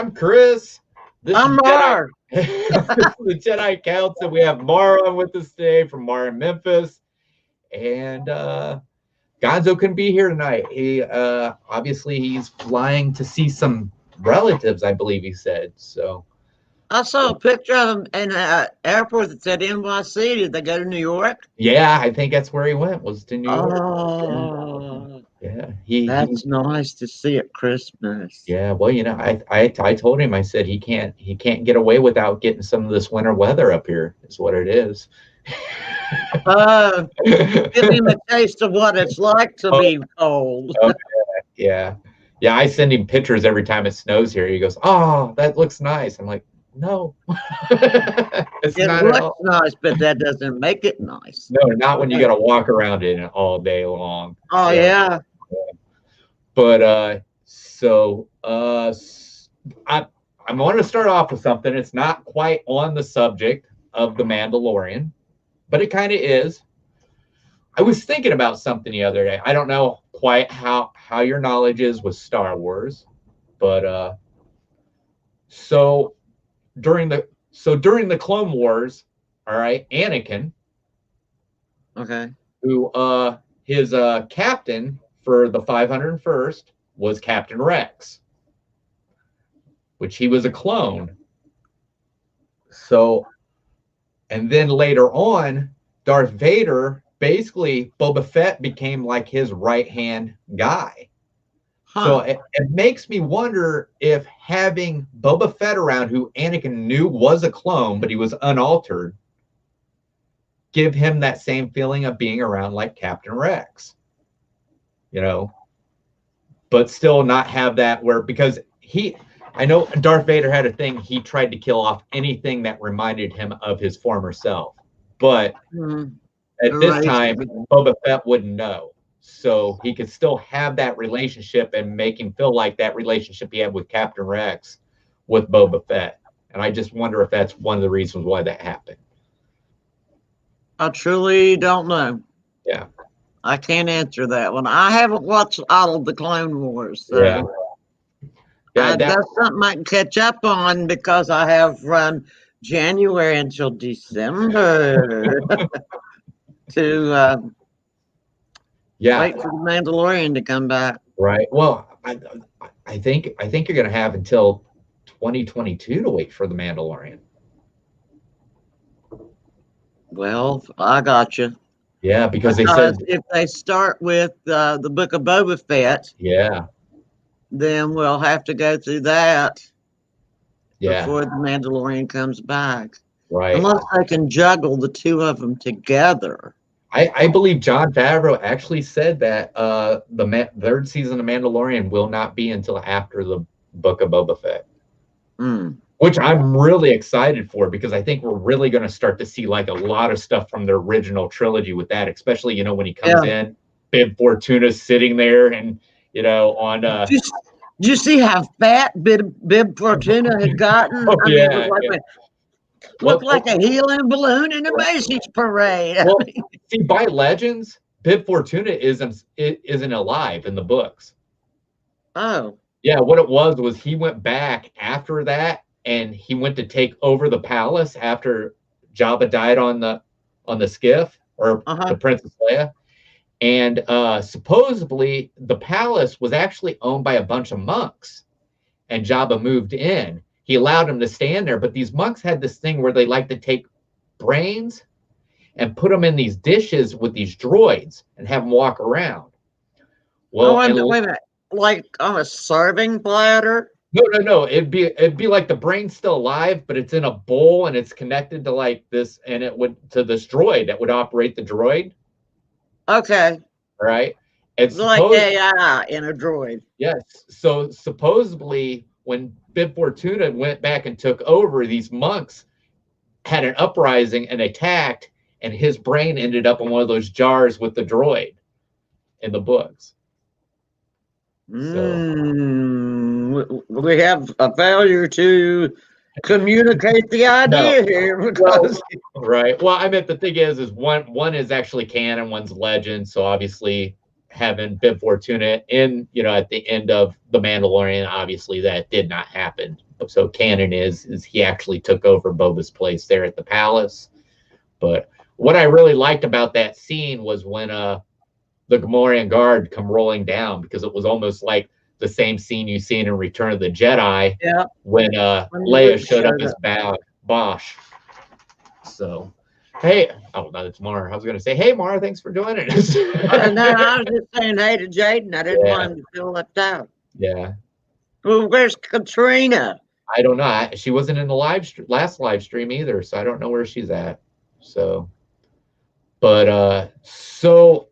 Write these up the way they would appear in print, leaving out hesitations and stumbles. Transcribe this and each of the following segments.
I'm Chris. This I'm is Mar. This is the Jedi Council. We have Mar on with us today from Mar in Memphis. And Gonzo couldn't be here tonight. He obviously he's flying to see some relatives, I believe he said. So I saw a picture of him in an airport that said NYC. Did they go to New York? yeah, I think that's where he went, was to New York. Oh, Yeah, that's nice to see at Christmas. yeah, well, you know, I told him, I said he can't get away without getting some of this winter weather up here, is what it is. Give him a taste of what it's like to be cold. Okay. Yeah. I send him pictures every time it snows here. He goes, "Oh, that looks nice." I'm like, "No, it's It not at looks all." nice, but that doesn't make it nice. No, not when you got to walk around in it all day long. Oh, So, yeah. But I want to start off with something. It's not quite on the subject of the Mandalorian, but it kind of is. I was thinking about something the other day. I don't know quite how your knowledge is with Star Wars, but so during the Clone Wars, all right, Anakin, Okay. who his captain for the 501st was Captain Rex, which he was a clone. So, and then later on, Darth Vader, basically Boba Fett became like his right-hand guy. Huh. So it makes me wonder if having Boba Fett around, who Anakin knew was a clone, but he was unaltered, give him that same feeling of being around like Captain Rex, you know, but still not have that where, because I know Darth Vader had a thing, he tried to kill off anything that reminded him of his former self, but at this time, Boba Fett wouldn't know. So he could still have that relationship and make him feel like that relationship he had with Captain Rex with Boba Fett. And I just wonder if that's one of the reasons why that happened. I truly don't know. Yeah. I can't answer that one. I haven't watched all of the Clone Wars. So Yeah. That's something I can catch up on because I have run January until December to wait for the Mandalorian to come back. Right. Well, I think you're going to have until 2022 to wait for the Mandalorian. Well, I got you. Yeah, because they said if they start with the Book of Boba Fett, yeah, then we'll have to go through that before the Mandalorian comes back. Right. Unless they can juggle the two of them together. I believe Jon Favreau actually said that the third season of Mandalorian will not be until after the Book of Boba Fett, which I'm really excited for, because I think we're really going to start to see like a lot of stuff from the original trilogy with that, especially, you know, when he comes in, Bib Fortuna's sitting there, and, you know, on Did you see how fat Bib Fortuna had gotten? Oh, looked like a helium balloon in a Macy's parade. Well, see, by Legends, Bib Fortuna isn't alive in the books. Oh. Yeah, what it was he went back after that, and he went to take over the palace after Jabba died on the skiff, or the Princess Leia. And supposedly the palace was actually owned by a bunch of monks, and Jabba moved in. He allowed him to stand there, but these monks had this thing where they like to take brains and put them in these dishes with these droids and have them walk around. Well, wait a minute. Like on a serving platter? No. It'd be like the brain's still alive, but it's in a bowl and it's connected to like this, and it would to this droid that would operate the droid. Okay. Right. It's like AI in a droid. Yes. So supposedly, when Bib Fortuna went back and took over, these monks had an uprising and attacked, and his brain ended up in one of those jars with the droid in the books. We have a failure to communicate the idea here. Because... Right. Well, I meant the thing is one is actually canon, one's legend. So obviously, having been fortunate in, at the end of The Mandalorian, obviously that did not happen. So canon is he actually took over Boba's place there at the palace. But what I really liked about that scene was when the Gamorrean guard come rolling down, because it was almost like the same scene you seen in Return of the Jedi, when Leia showed up as Bosch. So, hey, no, it's Mara. I was going to say, hey, Mara, thanks for joining us. No, I was just saying hey to Jaden. I didn't want him to feel left out. Yeah. Well, where's Katrina? I don't know. She wasn't in the last live stream either, so I don't know where she's at. So, but so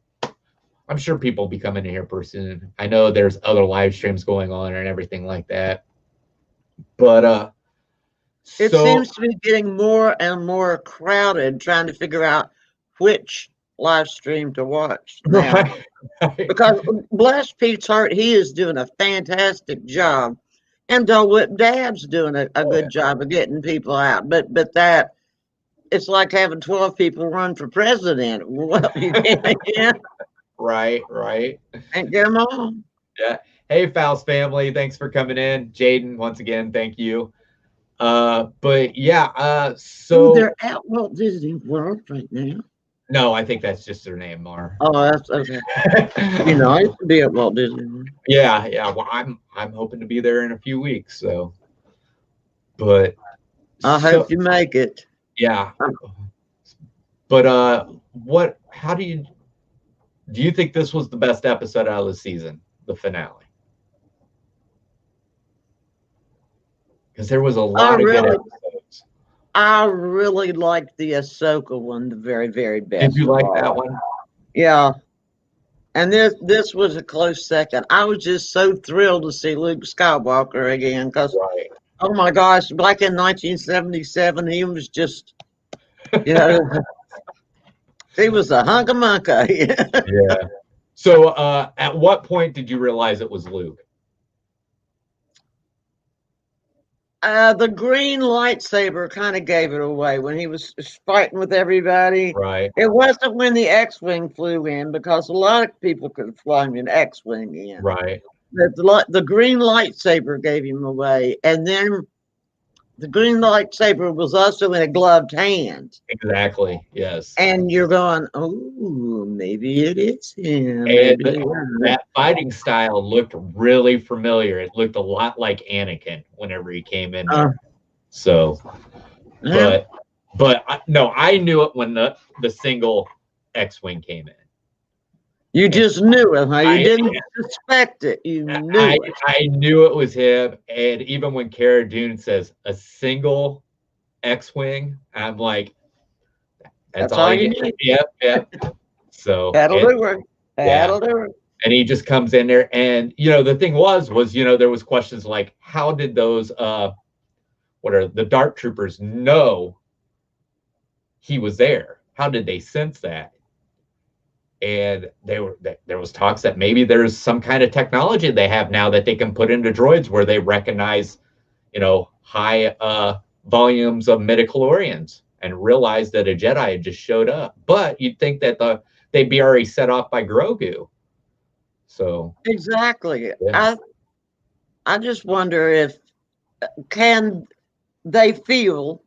I'm sure people will be coming in here pretty soon. I know there's other live streams going on and everything like that. But it seems to be getting more and more crowded, trying to figure out which live stream to watch now. Right. Because bless Pete's heart, he is doing a fantastic job, and Dole Whip Dab's doing a good job of getting people out. But that it's like having 12 people run for president. Well, yeah. Right. And get them all. Yeah. Hey, Faust family, thanks for coming in. Jaden, once again, thank you. But yeah, so they're at Walt Disney World right now. No, I think that's just their name, Mar. Oh, that's okay. I used to be at Walt Disney World. Yeah. Well, I'm hoping to be there in a few weeks. So, but I hope you make it. Yeah. But how do you think this was the best episode out of the season, the finale? Because there was a lot of good episodes. I really liked the Ahsoka one, the very, very best. Did you like that one? Yeah. And this was a close second. I was just so thrilled to see Luke Skywalker again, because oh my gosh, back in 1977, he was just, he was a hunk of monkey. Yeah. So at what point did you realize it was Luke? The green lightsaber kind of gave it away when he was fighting with everybody. Right. It wasn't when the X-Wing flew in, because a lot of people could have flown an X-Wing in. Right. The green lightsaber gave him away. And then the green lightsaber was also in a gloved hand. Exactly. Yes. And you're going, oh, maybe it is him. And that fighting style looked really familiar. It looked a lot like Anakin whenever he came in there. So, but no, I knew it when the single X-Wing came in. You just knew it, huh? You didn't suspect it. You knew it. I knew it was him. And even when Cara Dune says a single X-Wing, I'm like, that's all you need. Yep. So that'll do it. That'll do it. And he just comes in there, and the thing was there was questions like, how did those the Dark Troopers know he was there? How did they sense that? And there was talks that maybe there's some kind of technology they have now that they can put into droids where they recognize, high volumes of midichlorians and realize that a Jedi had just showed up. But you'd think that they'd be already set off by Grogu. So exactly. Yeah. I just wonder if can they feel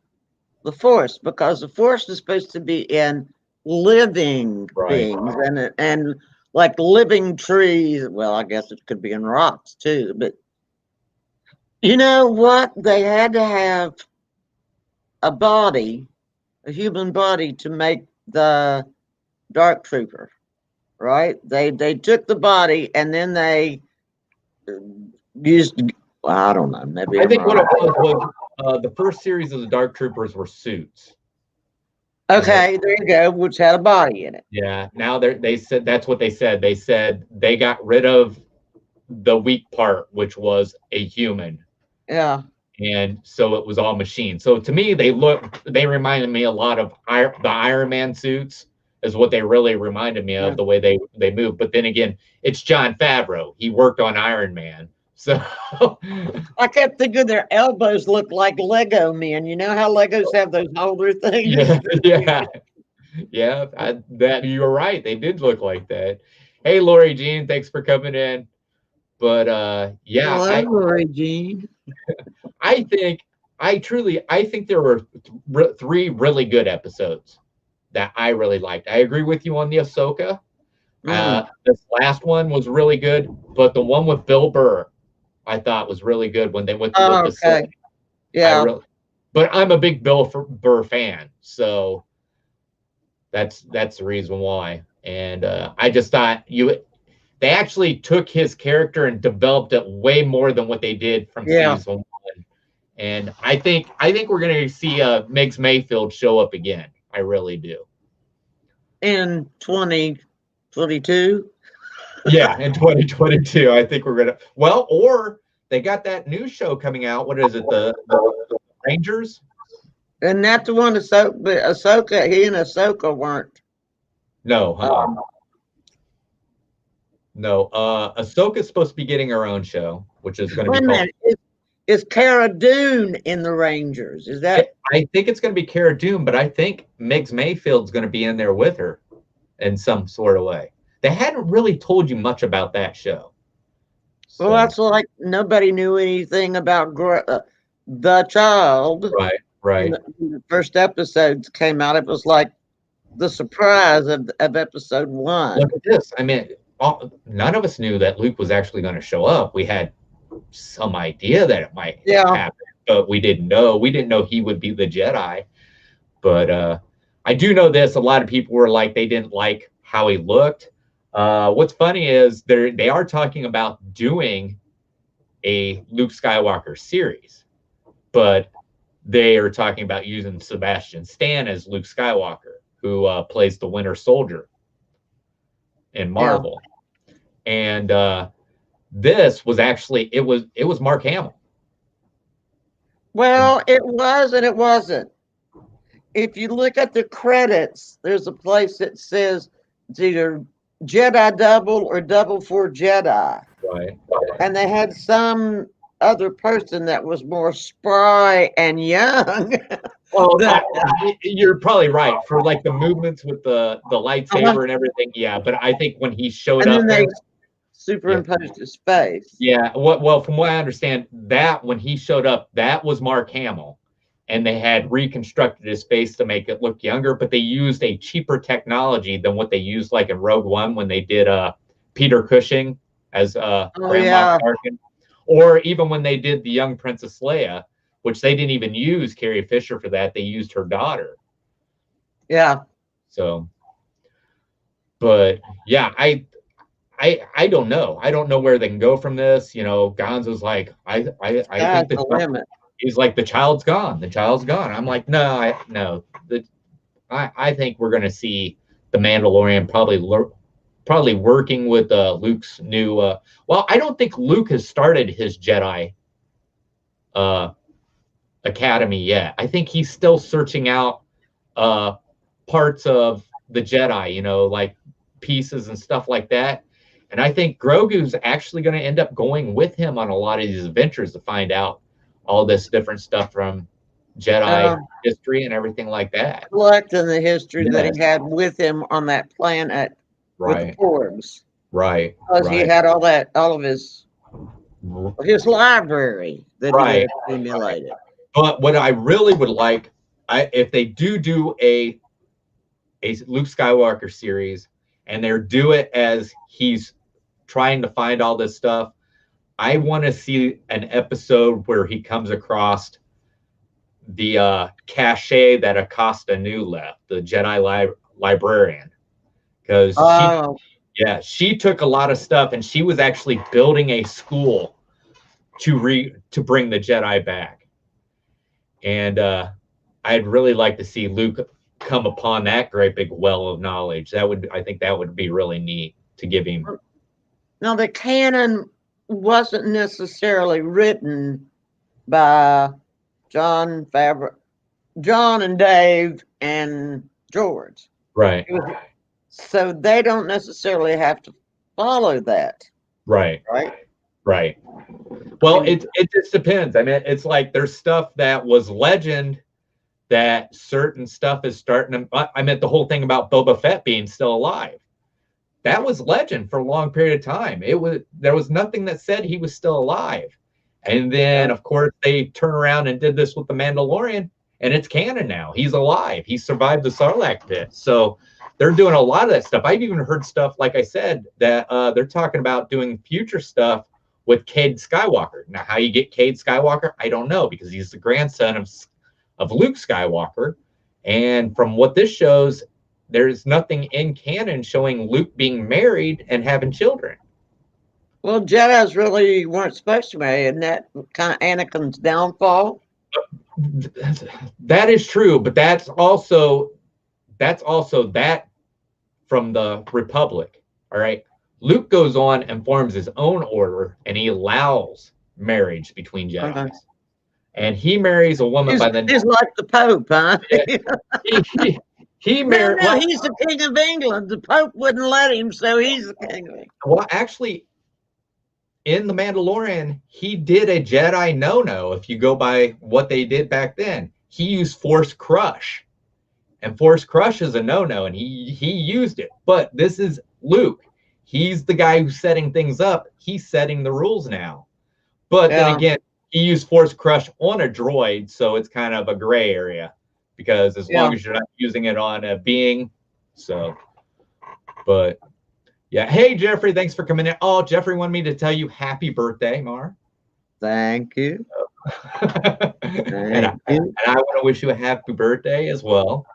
the Force, because the Force is supposed to be in living things and like living trees. Well, I guess it could be in rocks too, but you know what? They had to have a human body to make the Dark Trooper, right? They took the body and then they used, I don't know, maybe I think what it was the first series of the Dark Troopers were suits. Okay, there you go, which had a body in it. Yeah, now they said that's what they said. They said they got rid of the weak part, which was a human. Yeah. And so it was all machine. So to me, they reminded me a lot of the Iron Man suits is what they really reminded me of, the way they move. But then again, it's Jon Favreau. He worked on Iron Man. So I kept thinking their elbows looked like Lego men. You know how Legos have those holder things? Yeah. That you were right. They did look like that. Hey, Lori Jean, thanks for coming in. But yeah, Hello, Lori Jean. I think I think there were three really good episodes that I really liked. I agree with you on the Ahsoka. This last one was really good, but the one with Bill Burr, I thought was really good when they went with the okay. Yeah. But I'm a big Burr fan, so that's the reason why. And I just thought they actually took his character and developed it way more than what they did from season one. And I think we're going to see Miggs Mayfield show up again. I really do. In 2022? Yeah, in 2022. I think we're going to. Well, or they got that new show coming out. What is it? The Rangers? And that's the one Ahsoka, he and Ahsoka weren't. No. No. Ahsoka's supposed to be getting her own show, which is going to be called. Is Cara Dune in the Rangers? Is that? I think it's going to be Cara Dune, but I think Miggs Mayfield's going to be in there with her in some sort of way. They hadn't really told you much about that show. So. Well, that's like nobody knew anything about the child. Right. When the first episodes came out, it was like the surprise of episode 1. Look at this. I mean, none of us knew that Luke was actually going to show up. We had some idea that it might happen, but we didn't know. We didn't know he would be the Jedi. But I do know this. A lot of people were like, they didn't like how he looked. What's funny is they are talking about doing a Luke Skywalker series, but they are talking about using Sebastian Stan as Luke Skywalker, who plays the Winter Soldier in Marvel. And this was actually it was Mark Hamill. Well, it was and it wasn't. If you look at the credits, there's a place that says it's either Jedi Double or Double for Jedi. Right. And they had some other person that was more spry and young. Well, you're probably right for like the movements with the lightsaber and everything. Yeah, but I think when he showed up, they superimposed his face. Yeah. Well, from what I understand, that when he showed up, that was Mark Hamill, and they had reconstructed his face to make it look younger. But they used a cheaper technology than what they used, like in Rogue One when they did Peter Cushing as Grandma Tarkin, or even when they did the young Princess Leia, which they didn't even use Carrie Fisher for that. They used her daughter. Yeah. So, but yeah, I don't know. I don't know where they can go from this. You know, Gonzo's like, I think the limit. He's like, the child's gone. The child's gone. I'm like, no. I think we're going to see the Mandalorian probably working with Luke's new. Well, I don't think Luke has started his Jedi academy yet. I think he's still searching out parts of the Jedi, you know, like pieces and stuff like that. And I think Grogu's actually going to end up going with him on a lot of these adventures to find out all this different stuff from Jedi history and everything like that. Collecting the history that he had with him on that planet with the Porgs. Right. Because he had all of his library that he had accumulated. But what I really would like, if they do a Luke Skywalker series, and they do it as he's trying to find all this stuff, I want to see an episode where he comes across the cache that Acosta knew left, the Jedi librarian, because she took a lot of stuff, and she was actually building a school to bring the Jedi back. And I'd really like to see Luke come upon that great big well of knowledge. I think that would be really neat to give him. Now, the canon wasn't necessarily written by John and Dave and George. Right. So they don't necessarily have to follow that. Right. Well, it just depends. I mean, it's like there's stuff that was legend that certain stuff is starting to. I meant the whole thing about Boba Fett being still alive. that was legend for a long period of time. There was nothing that said he was still alive. And then, of course, they turn around and did this with the Mandalorian, and it's canon now. He's alive. He survived the Sarlacc pit. So they're doing a lot of that stuff. I've even heard stuff, like I said, that they're talking about doing future stuff with Cade Skywalker. Now, how you get Cade Skywalker, I don't know, because he's the grandson of Luke Skywalker. And from what this shows, there's nothing in canon showing Luke being married and having children. Well, Jedi's really weren't supposed to marry, and that kind of Anakin's downfall. That is true, but that's also that from the Republic. All right. Luke goes on and forms his own order, and he allows marriage between Jedi. Okay. And he marries a woman by the name. He's like the Pope, huh? Yeah. He married. No, he's the King of England. The Pope wouldn't let him, so he's the King of England. Well, actually, in The Mandalorian, he did a Jedi no-no. If you go by what they did back then, he used Force Crush, and Force Crush is a no-no, and he used it. But this is Luke. He's the guy who's setting things up. He's setting the rules now. But then again, he used Force Crush on a droid, so it's kind of a gray area, because as long as you're not using it on a being, so. But yeah, hey Jeffrey, thanks for coming in. Oh, Jeffrey wanted me to tell you happy birthday, Mar. Thank you. And I want to wish you a happy birthday as well.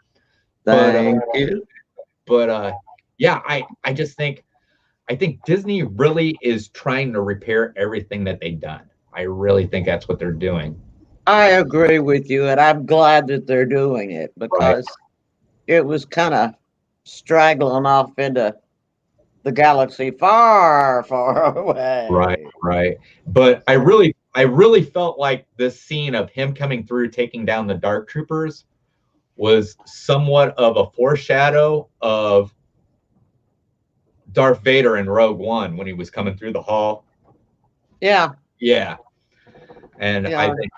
Thank you. But yeah, I just think Disney really is trying to repair everything that they've done. I really think that's what they're doing. I agree with you, and I'm glad that they're doing it, because it was kind of straggling off into the galaxy far, far away. Right. But I really felt like this scene of him coming through, taking down the Dark Troopers, was somewhat of a foreshadow of Darth Vader in Rogue One when he was coming through the hall. Yeah. And I think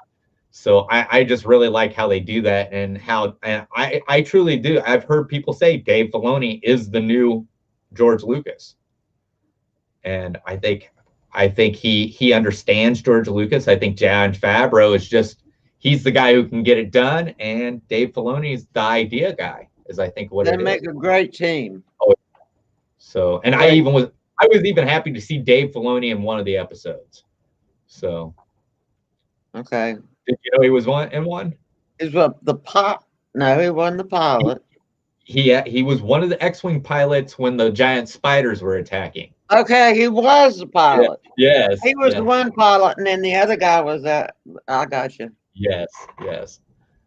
so. I just really like how they do that, and I truly do. I've heard people say Dave Filoni is the new George Lucas, and I think he understands George Lucas. I think Jon Favreau is he's the guy who can get it done, and Dave Filoni is the idea guy. Is I think what they make a great team. Oh, so and I was even happy to see Dave Filoni in one of the episodes. So. Okay. Did you know he was in one? Is the pilot? No, he wasn't the pilot. He was one of the X-wing pilots when the giant spiders were attacking. Okay, he was the pilot. Yeah, yes. He was the one pilot, and then the other guy was that. I got you. Yes.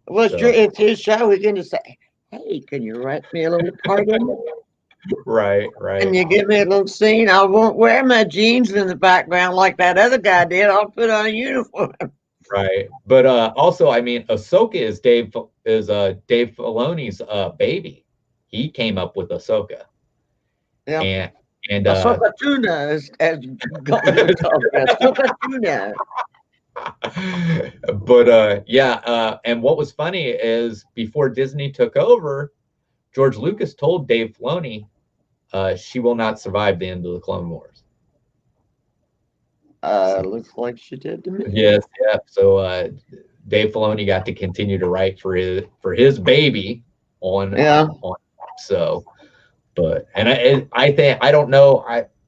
Well, it's his show. He's going to say, "Hey, can you write me a little part in it?" Right. Can you give me a little scene? I won't wear my jeans in the background like that other guy did. I'll put on a uniform. Right, but also, I mean, Ahsoka is Dave Filoni's baby. He came up with Ahsoka. Yeah, and Ahsoka Tuna as Ahsoka Tuna. But and what was funny is before Disney took over, George Lucas told Dave Filoni, she will not survive the end of the Clone Wars. Looks like she did to me. Yes, yeah. So Dave Filoni got to continue to write for his baby on. So, but I think I don't know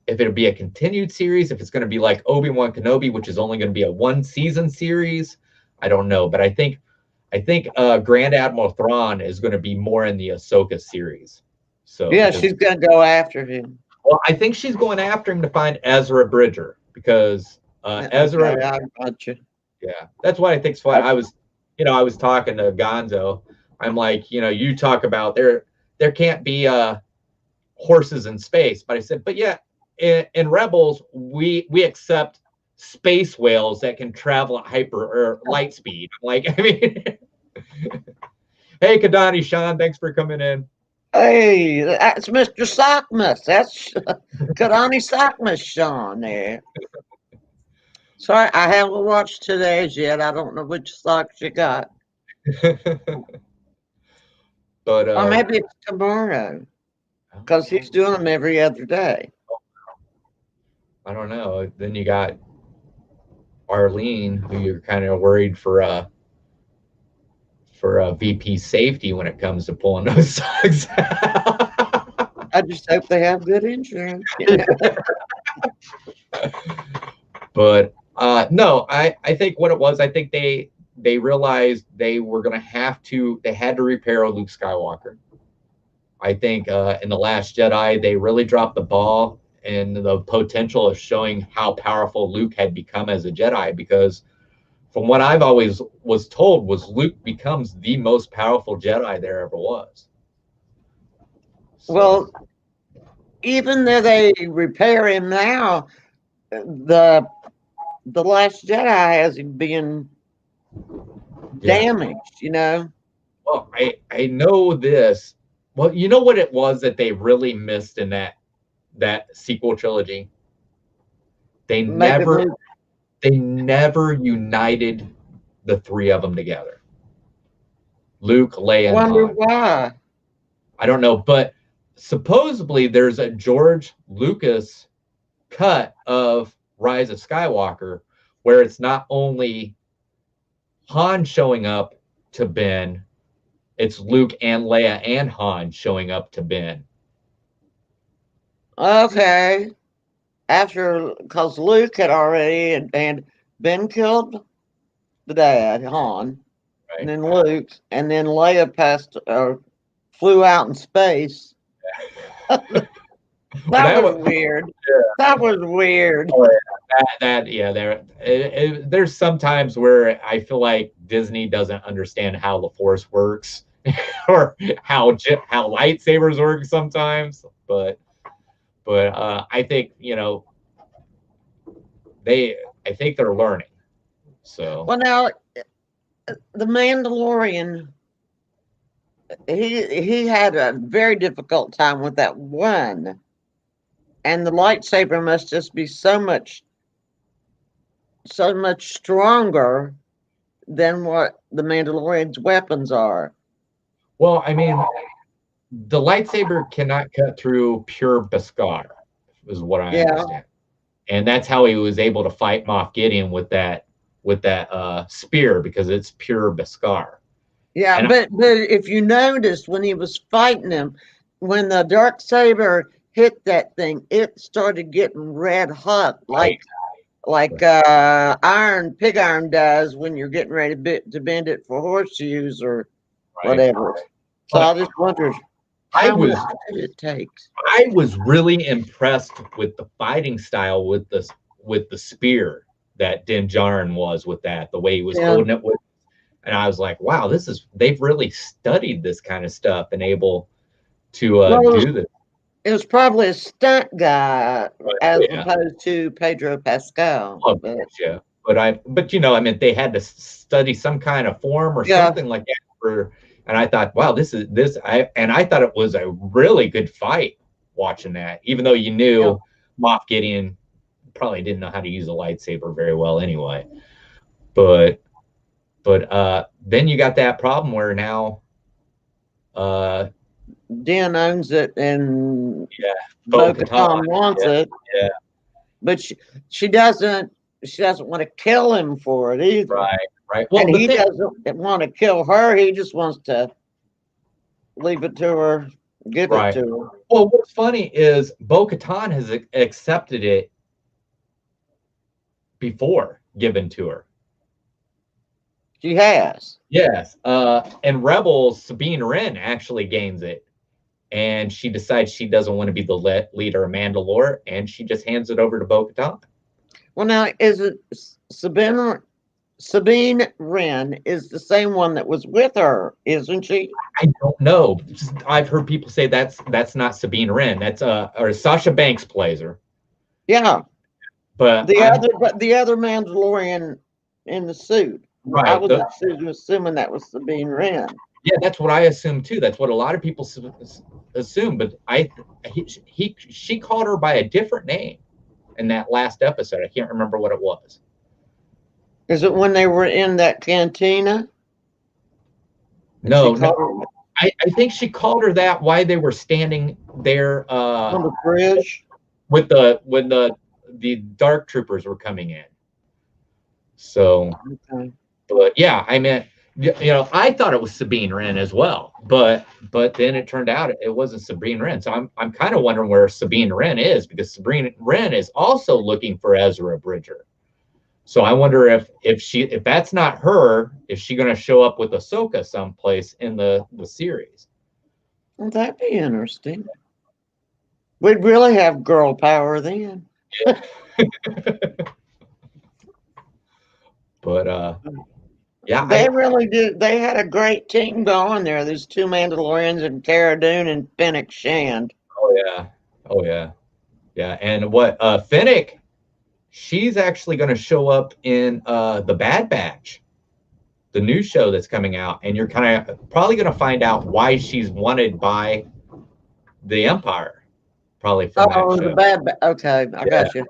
if it'll be a continued series, if it's going to be like Obi-Wan Kenobi, which is only going to be a 1-season series. I don't know, but I think Grand Admiral Thrawn is going to be more in the Ahsoka series. So yeah, she's going to go after him. Well, I think she's going after him to find Ezra Bridger. Because Ezra, I got you. Yeah, that's what I think's fun. I was talking to Gonzo. I'm like, you talk about there can't be horses in space, but I said, but yeah, in Rebels we accept space whales that can travel at hyper or light speed. Like, I mean, hey, Kadani Sean, thanks for coming in. Hey, that's Mr. Sockmas. That's Kadani Sockmas, Sean there. Sorry, I haven't watched today's yet. I don't know which socks you got. But or maybe it's tomorrow. because he's doing them every other day. I don't know. Then you got Arlene, who you're kind of worried for VP safety when it comes to pulling those sucks out. I just hope they have good insurance. But no, I think what it was, I think they realized they were going to they had to repair Luke Skywalker. I think in The Last Jedi, they really dropped the ball in the potential of showing how powerful Luke had become as a Jedi, because from what I've always was told was Luke becomes the most powerful Jedi there ever was. So, well, even though they repair him now, the Last Jedi has him being damaged, you know? Well, I know this. Well, you know what it was that they really missed in that sequel trilogy? They never united the three of them together. Luke, Leia, and Han. Wonder why. I don't know, but supposedly there's a George Lucas cut of Rise of Skywalker where it's not only Han showing up to Ben, it's Luke and Leia and Han showing up to Ben. Okay. Because Luke had already and Ben killed the dad, Han, right. And then Luke, and then Leia flew out in space. That was weird. Yeah. That was weird. Oh, yeah. There's some times where I feel like Disney doesn't understand how the Force works or how lightsabers work sometimes. But I think I think they're learning. So well, now the Mandalorian, he had a very difficult time with that one. And the lightsaber must just be so much stronger than what the Mandalorian's weapons are. Well, I mean, the lightsaber cannot cut through pure Beskar, is what I understand. And that's how he was able to fight Moff Gideon with that spear, because it's pure Beskar. Yeah, and but if you noticed when he was fighting him, when the dark saber hit that thing, it started getting red hot, like pig iron does when you're getting ready to bend it for horseshoes or whatever. So I just wondered how much it takes. I was really impressed with the fighting style with the spear that Din Djarin was with that, the way he was holding it with. And I was like, wow, they've really studied this kind of stuff and able to do this. It was probably a stunt guy as opposed to Pedro Pascal. Oh, yeah. But they had to study some kind of form or something like that and I thought, wow, I thought it was a really good fight watching that, even though you knew Moff Gideon probably didn't know how to use a lightsaber very well anyway. But then you got that problem where now Din owns it and Bo-Katan wants it. Yeah. But she doesn't want to kill him for it either. Right. Well, and he doesn't want to kill her. He just wants to leave it to her, give it to her. Well, what's funny is Bo-Katan has accepted it before given to her. She has. Yes. And Rebels, Sabine Wren actually gains it. And she decides she doesn't want to be the leader of Mandalore, and she just hands it over to Bo-Katan. Well, now, is it Sabine Wren is the same one that was with her, isn't she? I don't know. I've heard people say that's not Sabine Wren. That's or Sasha Banks plays her. Yeah. But the other Mandalorian in the suit. Right. I was assuming that was Sabine Wren. Yeah, that's what I assumed too. That's what a lot of people assume. But she called her by a different name in that last episode. I can't remember what it was. Is it when they were in that cantina? No. I think she called her that while they were standing there on the bridge with when the dark troopers were coming in. So, okay. but yeah, I meant, I thought it was Sabine Wren as well, but then it turned out it wasn't Sabine Wren. So I'm kind of wondering where Sabine Wren is, because Sabine Wren is also looking for Ezra Bridger. So I wonder if that's not her, is she going to show up with Ahsoka someplace in the series? Well, that'd be interesting. We'd really have girl power then. Yeah. But yeah, they really did. They had a great team going there. There's 2 Mandalorians and Cara Dune and Fennec Shand. Oh yeah. And what Fennec, she's actually going to show up in the Bad Batch, the new show that's coming out, and you're kind of probably going to find out why she's wanted by the Empire, probably from that show. The Bad Batch. Okay, I got you.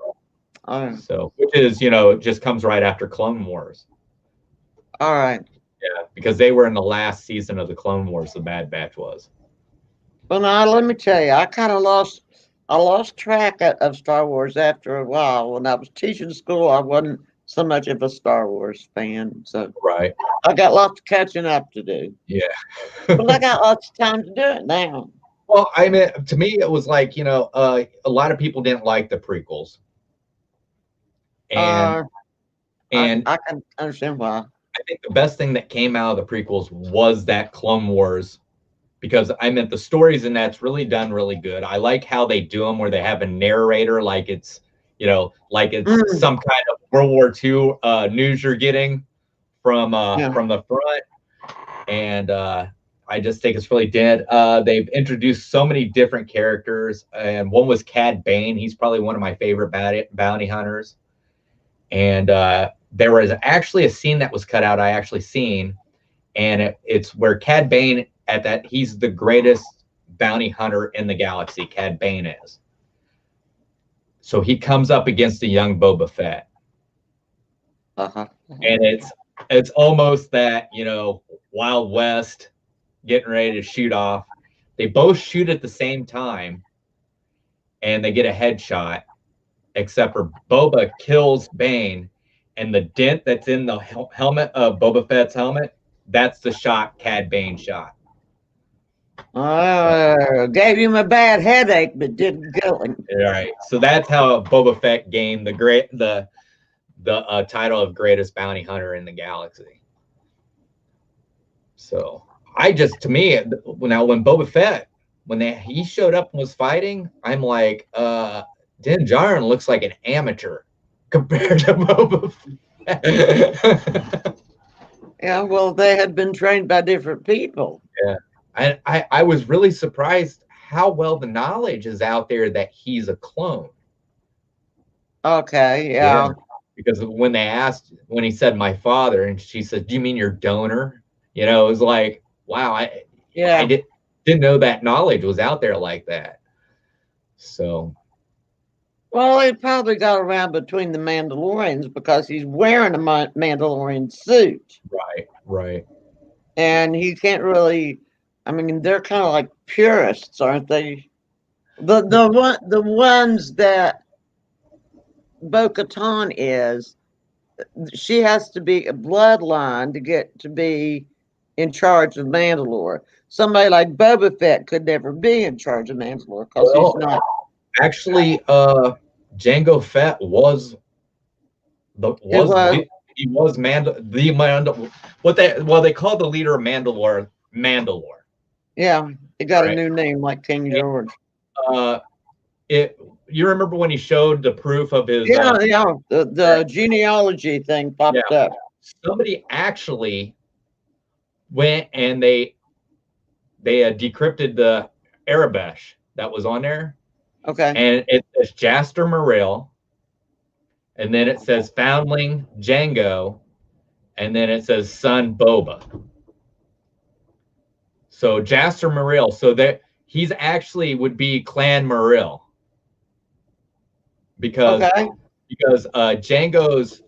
So, which is, just comes right after Clone Wars. All right. Yeah, because they were in the last season of the Clone Wars, the Bad Batch was. Well, now let me tell you, I kind of lost track of Star Wars after a while. When I was teaching school, I wasn't so much of a Star Wars fan. So right, I got lots of catching up to do. Yeah. But I got lots of time to do it now. Well, I mean, to me, it was like, a lot of people didn't like the prequels. And I can understand why. I think the best thing that came out of the prequels was that Clone Wars, because I meant the stories in that's really done really good. I like how they do them, where they have a narrator, like it's some kind of World War II news you're getting from the front. And I just think it's really dead. They've introduced so many different characters, and one was Cad Bane. He's probably one of my favorite bounty hunters. And there was actually a scene that was cut out I actually seen, and it's where Cad Bane, he's the greatest bounty hunter in the galaxy. Cad Bane is. So he comes up against the young Boba Fett. And it's almost that, Wild West getting ready to shoot off. They both shoot at the same time, and they get a headshot, except for Boba kills Bane, and the dent that's in the helmet of Boba Fett's helmet, that's the shot Cad Bane shot. Gave him a bad headache, but didn't kill him. All right, so that's how Boba Fett gained the title of greatest bounty hunter in the galaxy. So to me, now when Boba Fett, he showed up and was fighting, I'm like, Din Djarin looks like an amateur compared to Boba Fett. Yeah, well, they had been trained by different people. Yeah. I was really surprised how well the knowledge is out there that he's a clone. Okay, yeah. Because when he said my father, and she said, "Do you mean your donor?" It was like, wow, I didn't know that knowledge was out there like that. So, well, it probably got around between the Mandalorians because he's wearing a Mandalorian suit. Right. And he can't really. I mean, they're kind of like purists, aren't they? The ones that Bo-Katan is, she has to be a bloodline to get to be in charge of Mandalore. Somebody like Boba Fett could never be in charge of Mandalore because he's not. Actually, Jango Fett was he was what they call the leader of Mandalore. Yeah, he got a new name like King George. You remember when he showed the proof of his? The genealogy thing popped up. Somebody actually went and they decrypted the Arabesh that was on there. Okay. And it says Jaster Morrill, and then it says foundling Jango, and then it says son Boba. So Jaster Morrill, so that he's actually would be Clan Morrill. Because Jango's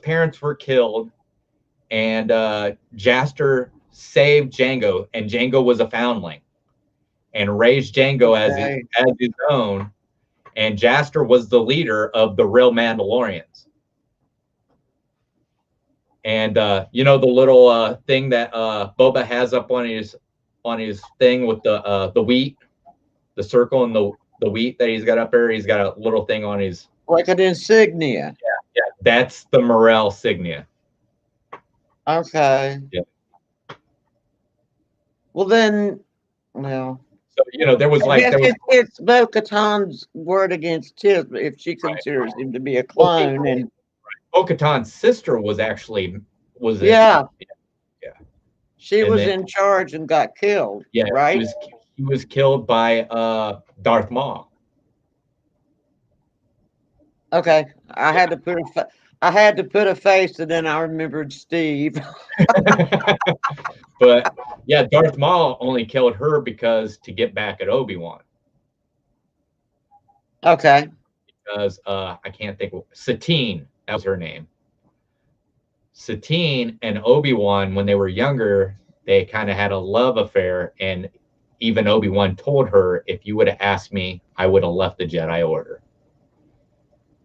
parents were killed, and Jaster saved Jango, and Jango was a foundling, and raised Jango as his own. And Jaster was the leader of the real Mandalorians. And you know the little thing that Boba has up on his thing with the wheat, the circle and the wheat that he's got up there. He's got a little thing on his, like an insignia. Yeah, that's the Morel signia. Okay. Yeah. Well then, well. So you know there was it's Bo-Katan's word against his, if she considers him to be a clone, and Bo-Katan's sister was yeah. She was in charge and got killed. Yeah, right. He was killed by Darth Maul. Okay, I had to put a face, and then I remembered Steve. But yeah, Darth Maul only killed her because to get back at Obi-Wan. Okay. Because I can't think of Satine, that was her name. Satine and Obi-Wan, when they were younger, they kind of had a love affair, and even Obi-Wan told her, if you would have asked me, I would have left the Jedi Order.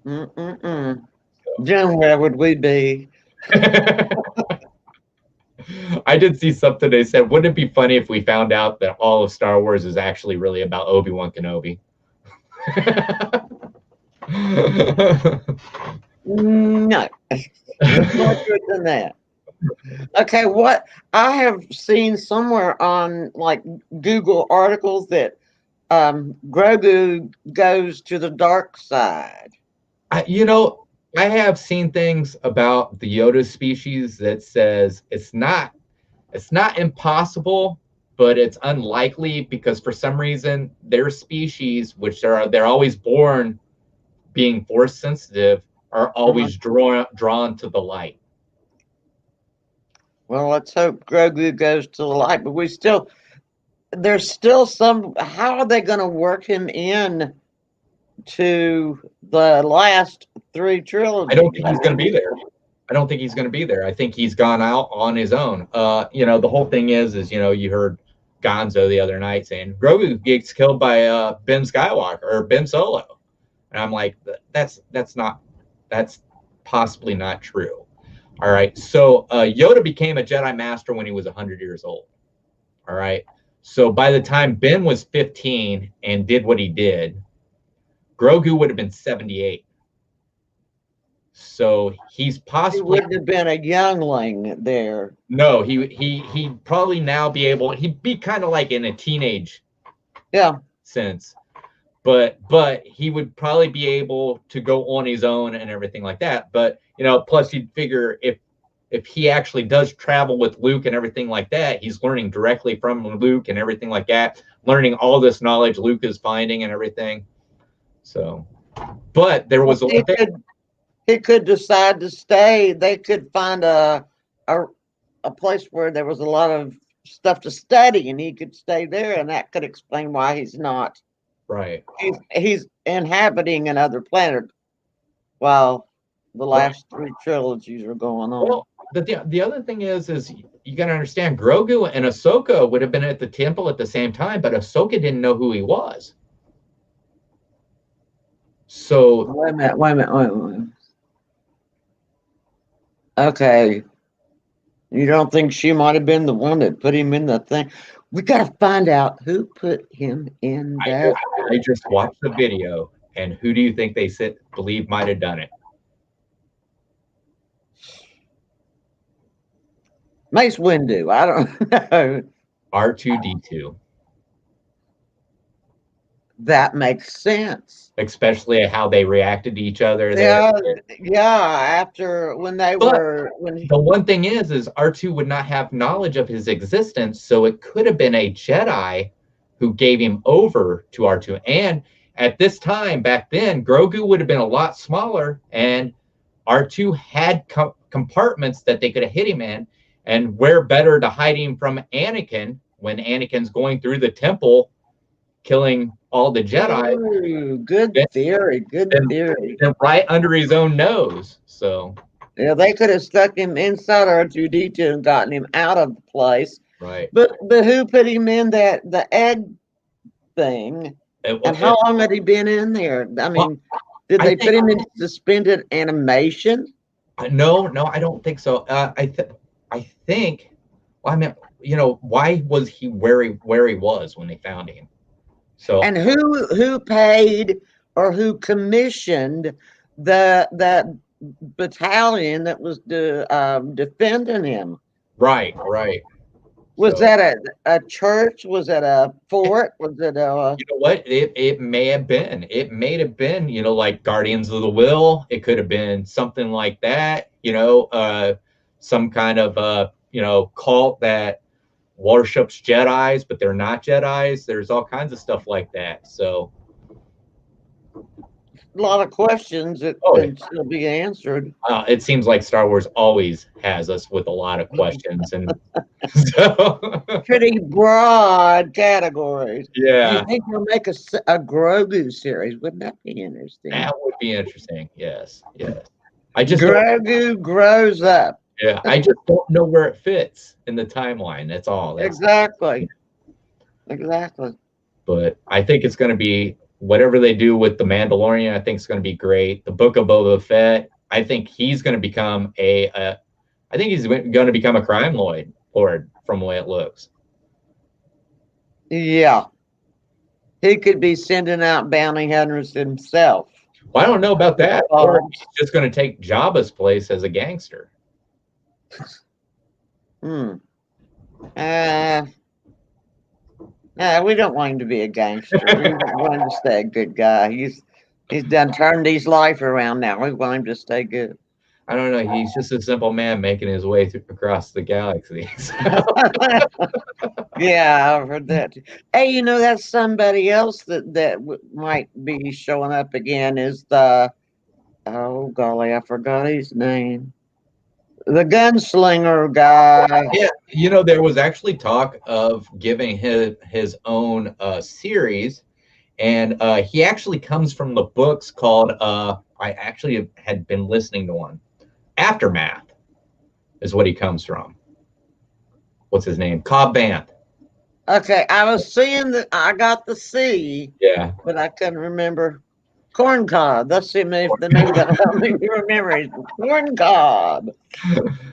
Then where would we be? I did see something they said, wouldn't it be funny if we found out that all of Star Wars is actually really about Obi-Wan Kenobi? No. It's more good than that. Okay, what I have seen somewhere on like Google articles that Grogu goes to the dark side. You know, I have seen things about the Yoda species that says it's not impossible, but it's unlikely because for some reason their species, which they're always born being force sensitive, are always drawn to the light. Well, let's hope Grogu goes to the light, but there's still some. How are they going to work him in to the last 3 trilogies? I don't think he's going to be there. I think he's gone out on his own. You know, the whole thing is you know, you heard Gonzo the other night saying Grogu gets killed by Ben Skywalker or Ben Solo, and I'm like, that's possibly not true. All right, so Yoda became a Jedi Master when he was 100 years old. All right, so by the time Ben was 15 and did what he did, Grogu would have been 78. So he's possibly... He wouldn't have been a youngling there. No, he'd probably now be able... He'd be kind of like in a teenage sense. But he would probably be able to go on his own and everything like that. But, you know, plus you'd figure if he actually does travel with Luke and everything like that, he's learning directly from Luke and everything like that, learning all this knowledge Luke is finding and everything. So, but there was he could decide to stay. They could find a place where there was a lot of stuff to study, and he could stay there, and that could explain why he's not. Right. He's inhabiting another planet while the last 3 trilogies are going on. Well, the other thing is you got to understand, Grogu and Ahsoka would have been at the temple at the same time, but Ahsoka didn't know who he was. So wait a minute. Okay. You don't think she might have been the one that put him in the thing? We got to find out who put him in there. I just watched the video, and who do you think they believe might have done it? Mace Windu. I don't know. R2-D2. That makes sense. Especially how they reacted to each other. After when they were... The one thing is R2 would not have knowledge of his existence, so it could have been a Jedi who gave him over to R2. And at this time, back then, Grogu would have been a lot smaller, and R2 had compartments that they could have hid him in, and where better to hide him from Anakin when Anakin's going through the temple killing all the Jedi. Ooh, good theory. Right under his own nose. So yeah, they could have stuck him inside R2-D2 and gotten him out of the place Right. But who put him in the egg thing? And how long had he been in there? I mean, did they put him in suspended animation? No, I don't think so. I think. Well, I mean, why was he where he was when they found him? So. And who paid or who commissioned that battalion that was defending him? Right. Was that a church? Was it a fort? Was it a? You know what? It may have been. It may have been, like Guardians of the Will. It could have been something like that, some kind of cult that worships Jedis, but they're not Jedis. There's all kinds of stuff like that. So a lot of questions that can still be answered. It seems like Star Wars always has us with a lot of questions, and so pretty broad categories. Yeah. You think you'll make a Grogu series? Wouldn't that be interesting? That would be interesting. Yes. I just Grogu grows up. Yeah, I just don't know where it fits in the timeline. That's all. Exactly. But I think it's going to be whatever they do with the Mandalorian. I think it's going to be great. The Book of Boba Fett. I think he's going to become I think he's going to become a crime lord from the way it looks. Yeah, he could be sending out bounty hunters himself. Well, I don't know about that. Or he's just going to take Jabba's place as a gangster. We don't want him to be a gangster. We want him to stay a good guy. He's done turned his life around now. We want him to stay good. I don't know. He's just a simple man making his way across the galaxy. Yeah, I've heard that. Hey, that's somebody else that might be showing up again is oh golly, I forgot his name. The gunslinger guy. Yeah, there was actually talk of giving his own series, and he actually comes from the books called I actually had been listening to one. Aftermath is what he comes from. What's his name? Cobb Vanth. Okay, I was seeing that I got the C. Yeah, but I couldn't remember. Corn cob. That's the name that helped me remember. Corn cob.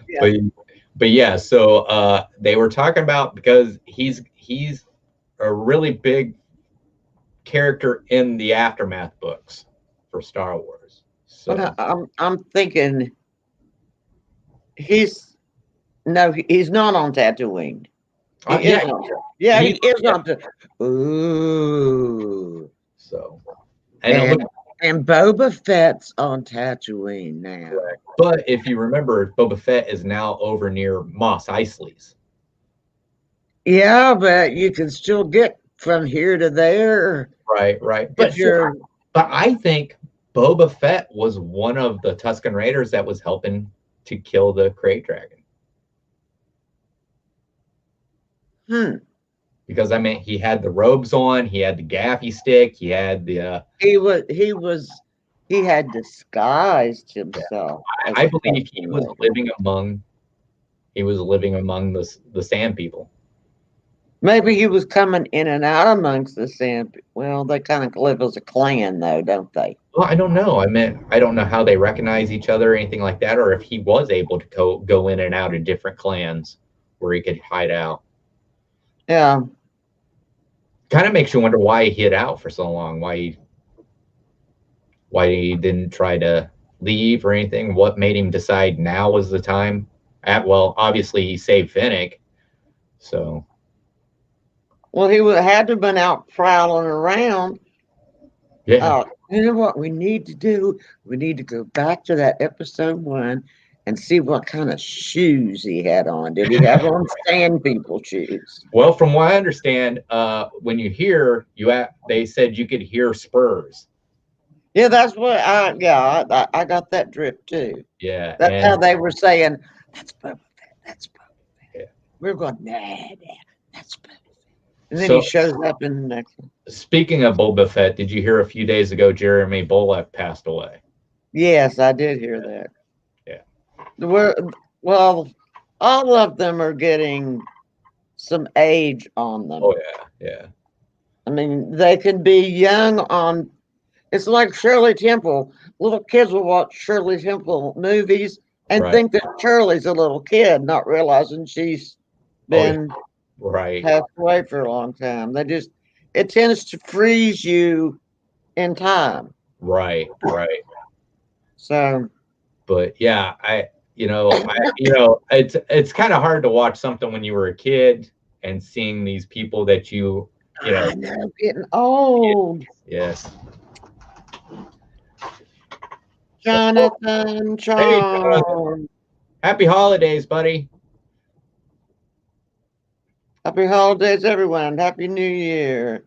Yeah. But yeah, so they were talking about because he's a really big character in the Aftermath books for Star Wars. So but I'm thinking he's not on Tatooine. He is on Tatooine. Ooh. So and Boba Fett's on Tatooine now. Correct. But if you remember, Boba Fett is now over near Mos Eisley's. Yeah, but you can still get from here to there. Right. But I think Boba Fett was one of the Tusken Raiders that was helping to kill the Krayt Dragon. Because he had the robes on, he had the gaffy stick, he had the he had disguised himself. Yeah. I believe he was living among the Sand People. Maybe he was coming in and out amongst the Sand. Well, they kind of live as a clan, though, don't they? Well, I don't know. I don't know how they recognize each other or anything like that, or if he was able to go in and out of different clans where he could hide out. Yeah. Kind of makes you wonder why he hid out for so long, why he didn't try to leave or anything. What made him decide now was the time? Well, obviously he saved Finnick, so. Well, he had to have been out prowling around. Yeah. You know what we need to do? We need to go back to that episode 1 and see what kind of shoes he had on. Did he have on Sand People shoes? Well, from what I understand, when you hear they said you could hear spurs. Yeah, that's what I got that drift too. Yeah, that's how they were saying. That's Boba Fett. That's Boba Fett. Yeah. We're going, that's Boba Fett. And then he shows up in the next one. Speaking of Boba Fett, did you hear a few days ago Jeremy Bullock passed away? Yes, I did hear that. Yeah. Well, all of them are getting some age on them. Oh yeah. I mean, they can be young on. It's like Shirley Temple. Little kids will watch Shirley Temple movies and think that Shirley's a little kid, not realizing she's been passed away for a long time. It tends to freeze you in time. Right. So, but yeah, it's kind of hard to watch something when you were a kid and seeing these people that I know, getting old. Yes. Jonathan, Hey, Jonathan. Happy holidays, buddy. Happy holidays, everyone. Happy New Year.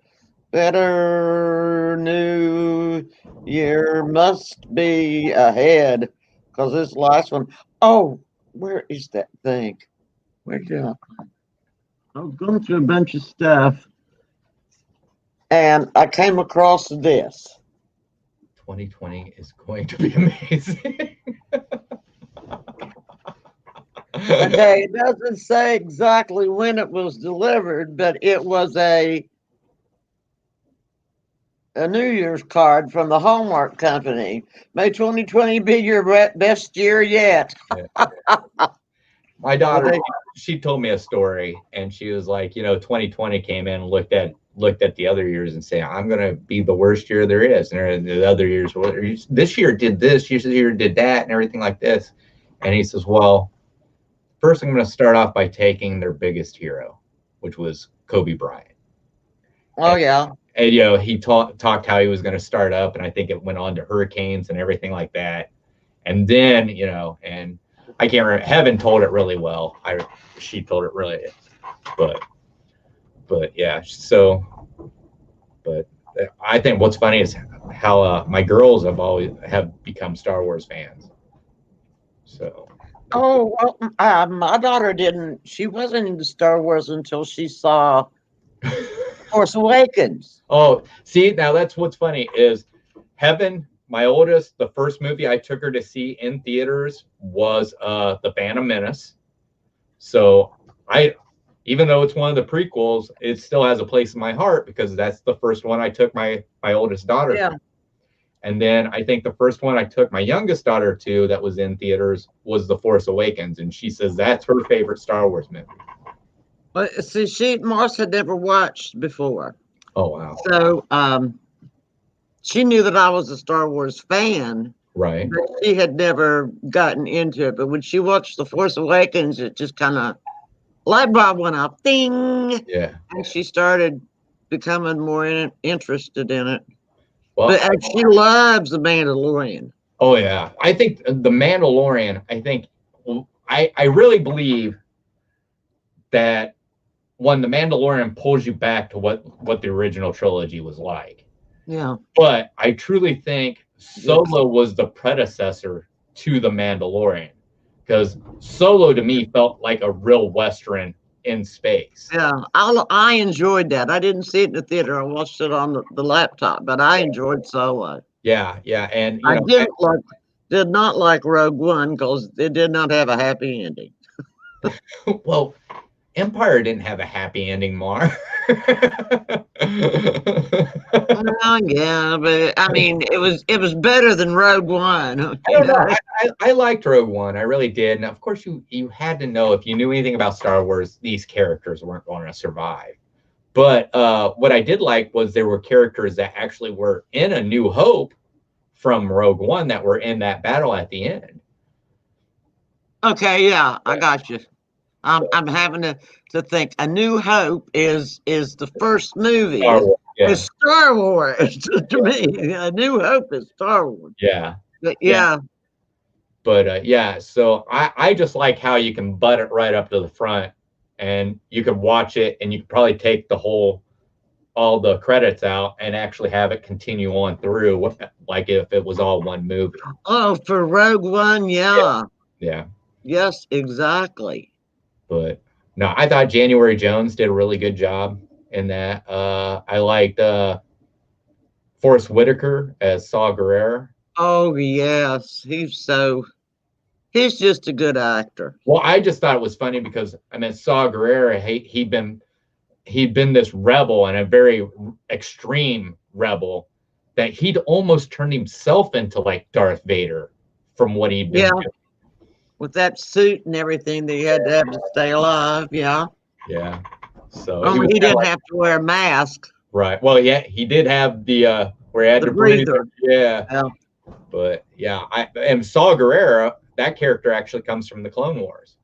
Better New Year must be ahead because this last one. Oh, where is that thing? Where did I was going through a bunch of stuff and I came across this. 2020 is going to be amazing. Okay, it doesn't say exactly when it was delivered, but it was a New Year's card from the Hallmark Company. May 2020 be your best year yet. My daughter, she told me a story, and she was like, 2020 came in and looked at the other years and say, I'm going to be the worst year there is. And the other years, well, this year did this, this year did that, and everything like this. And he says, well, first I'm going to start off by taking their biggest hero, which was Kobe Bryant. Oh, yeah. And, he talked how he was going to start up, and I think it went on to hurricanes and everything like that. And then, and I can't remember, Heaven told it really well. She told it really, but yeah, but I think what's funny is how my girls have become Star Wars fans. So. Oh, well, my daughter didn't. She wasn't into Star Wars until she saw Force Awakens. Oh, see, now that's what's funny is Heaven, my oldest, the first movie I took her to see in theaters was The Phantom Menace. So even though it's one of the prequels, it still has a place in my heart because that's the first one I took my oldest daughter to. And then I think the first one I took my youngest daughter to that was in theaters was The Force Awakens. And she says that's her favorite Star Wars movie. But see, Mars had never watched before. Oh, wow. So she knew that I was a Star Wars fan. Right. But she had never gotten into it. But when she watched The Force Awakens, it just kind of light bulb went off. Ding. Yeah. And she started becoming more interested in it. Well, but she loves The Mandalorian. Oh, yeah. I think The Mandalorian, I really believe that when The Mandalorian pulls you back to what the original trilogy was like. Yeah. But I truly think Solo was the predecessor to The Mandalorian because Solo to me felt like a real Western in space. Yeah, I enjoyed that. I didn't see it in the theater. I watched it on the laptop, but I enjoyed Solo. Yeah, and I did not like Rogue One because it did not have a happy ending. Well, Empire didn't have a happy ending, Mar. Yeah, but I mean, it was better than Rogue One. I liked Rogue One. I really did. And of course, you had to know if you knew anything about Star Wars, these characters weren't going to survive. But what I did like was there were characters that actually were in A New Hope from Rogue One that were in that battle at the end. Okay, yeah, I got you. I'm having to think. A New Hope is the first movie. Star Wars, yeah. It's Star Wars to me. A New Hope is Star Wars. Yeah. But yeah. But yeah, so I just like how you can butt it right up to the front and you could watch it and you could probably take all the credits out and actually have it continue on through like if it was all one movie. Oh, for Rogue One, yeah. Yeah. Yes, exactly. But no, I thought January Jones did a really good job in that. I liked Forrest Whitaker as Saw Gerrera. Oh yes, he's He's just a good actor. Well, I just thought it was funny because I mean, Saw Gerrera, he'd been this rebel and a very extreme rebel that he'd almost turned himself into like Darth Vader from what he'd been doing. With that suit and everything that he had to have to stay alive. Yeah. Yeah. So Only he didn't have to wear a mask. Right. Well, yeah, he did have the where he had the to breathe. breather. Yeah. But yeah, and Saw Gerrera, that character actually comes from the Clone Wars.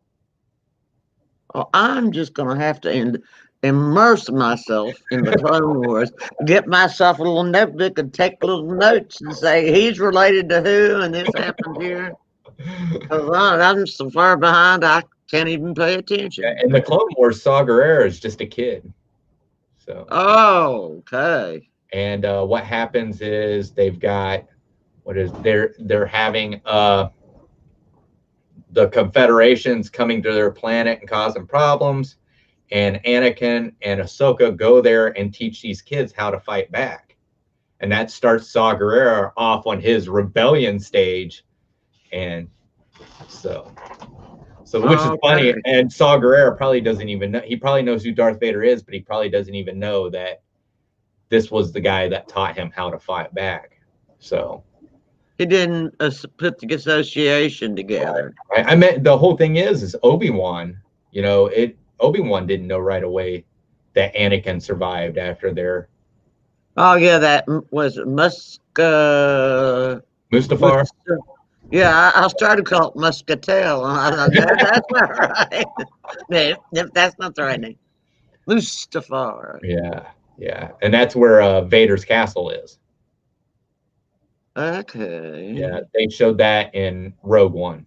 Well, I'm just gonna have to immerse myself in the Clone Wars, get myself a little notebook and take little notes and say he's related to who and this happened here. I'm so far behind I can't even pay attention. Yeah, in the Clone Wars, Saw Gerrera is just a kid. So. Oh, okay. And what happens is they've got they're having the Confederation's coming to their planet and causing problems, and Anakin and Ahsoka go there and teach these kids how to fight back, and that starts Saw Gerrera off on his rebellion stage, and so which is funny. And Saw Gerrera probably doesn't even know. He probably knows who Darth Vader is, but he probably doesn't even know that this was the guy that taught him how to fight back. So he didn't put the association together. I meant the whole thing is Obi-Wan. You know, Obi-Wan didn't know right away that Anakin survived after their. Oh yeah, that was Mustafar. Yeah, I started to call it Muscatel. That's not right. That's not the right name. Mustafar. Yeah, and that's where Vader's castle is. Okay. Yeah, they showed that in Rogue One,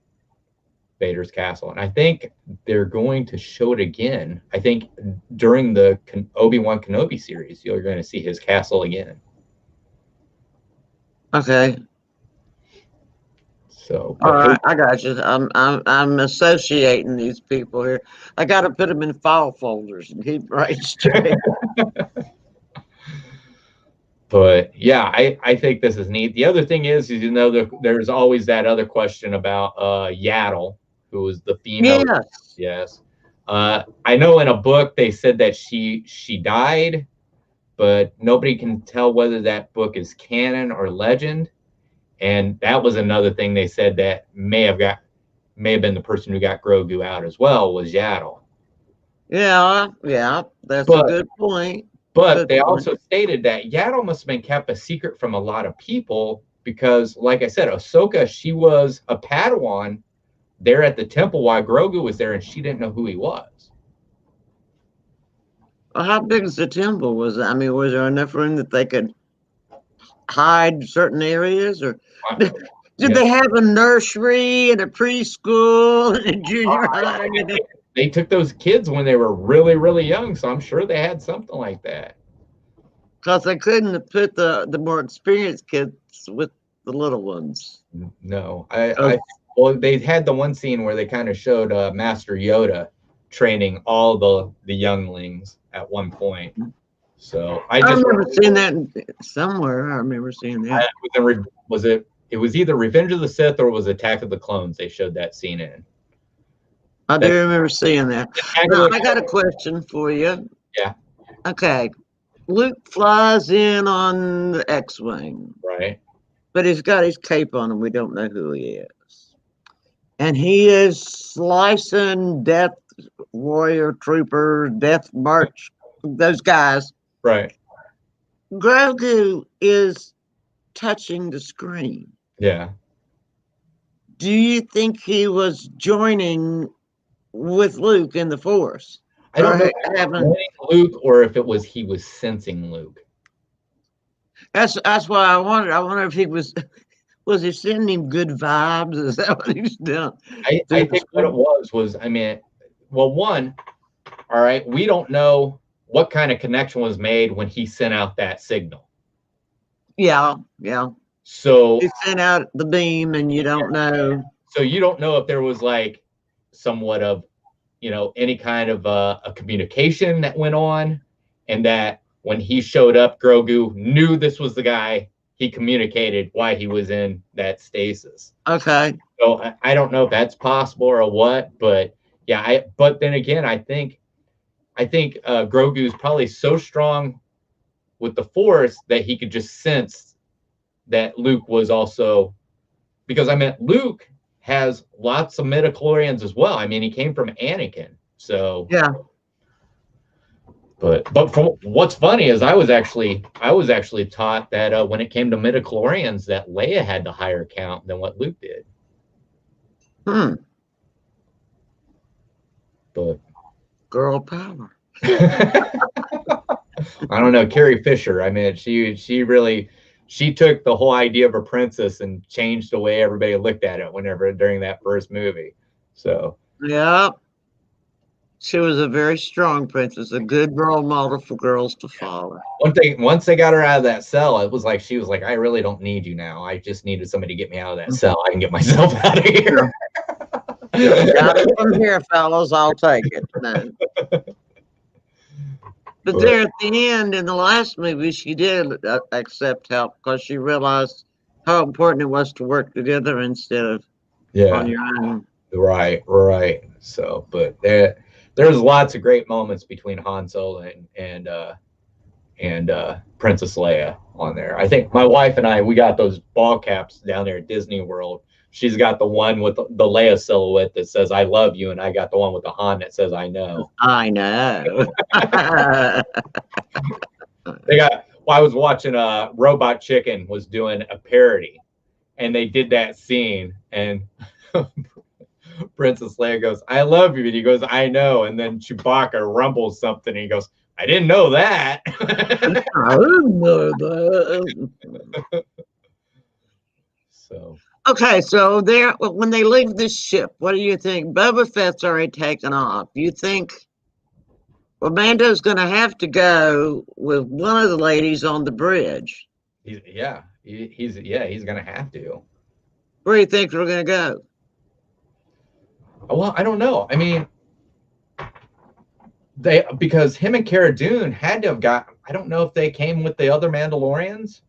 Vader's castle, and I think they're going to show it again. I think during the Obi-Wan Kenobi series, you're going to see his castle again. Okay. So, all right, I got you. I'm associating these people here. I got to put them in file folders and keep right straight. But yeah, I think this is neat. The other thing is you know, there's always that other question about Yaddle, who was the female. Yes. I know in a book they said that she died, but nobody can tell whether that book is canon or legend. And that was another thing they said that may have been the person who got Grogu out as well, was Yaddle. Yeah, that's a good point. But they also stated that Yaddle must have been kept a secret from a lot of people because, like I said, Ahsoka, she was a Padawan there at the temple while Grogu was there, and she didn't know who he was. Well, how big is the temple? Was there enough room that they could hide certain areas, or did they have a nursery and a preschool and a junior high? They took those kids when they were really, really young, so I'm sure they had something like that. Because they couldn't have put the more experienced kids with the little ones. No, well, they had the one scene where they kind of showed Master Yoda training all the younglings at one point. So I remember seeing that somewhere. I remember seeing that. It was either Revenge of the Sith or it was Attack of the Clones. They showed that scene in. I do remember seeing that. Now, I got a question for you. Yeah. Okay. Luke flies in on the X-Wing. Right. But he's got his cape on and we don't know who he is. And he is slicing Death Warrior Trooper, Death March, those guys. Right. Grogu is touching the screen. Yeah. Do you think he was joining with Luke in the Force? I don't know if he was Luke or if he was sensing Luke. That's why I wondered. I wonder if he was he sending him good vibes? Is that what he's doing? I think what it was, I mean, well, one, all right, we don't know what kind of connection was made when he sent out that signal. Yeah. So he sent out the beam and you don't know. So you don't know if there was like somewhat of, you know, any kind of a communication that went on, and that when he showed up, Grogu knew this was the guy he communicated why he was in that stasis. Okay. So I don't know if that's possible or what, but yeah, but then again, I think Grogu's probably so strong with the Force that he could just sense that Luke was also, because I mean Luke has lots of midichlorians as well. I mean, he came from Anakin, so yeah. But from what's funny is I was actually taught that when it came to midichlorians that Leia had the higher count than what Luke did. But girl power. I don't know, Carrie Fisher. I mean, she took the whole idea of a princess and changed the way everybody looked at it during that first movie. So yeah. She was a very strong princess, a good role model for girls to follow. Once they got her out of that cell, it was like she was like, I really don't need you now. I just needed somebody to get me out of that cell. I can get myself out of here. Got it from here, fellas. I'll take it. No. But there at the end, in the last movie, she did accept help because she realized how important it was to work together instead of on your own. Right. So, but there's lots of great moments between Han Solo and Princess Leia on there. I think my wife and I, we got those ball caps down there at Disney World. She's got the one with the Leia silhouette that says "I love you," and I got the one with the Han that says "I know." I know. I was watching Robot Chicken was doing a parody, and they did that scene, and Princess Leia goes, "I love you," and he goes, "I know," and then Chewbacca rumbles something, and he goes, "I didn't know that." I didn't know that. So. Okay, so when they leave this ship, what do you think? Boba Fett's already taken off. You think Mando's going to have to go with one of the ladies on the bridge? He's going to have to. Where do you think we're going to go? Well, I don't know. I mean, because him and Cara Dune had to have got. I don't know if they came with the other Mandalorians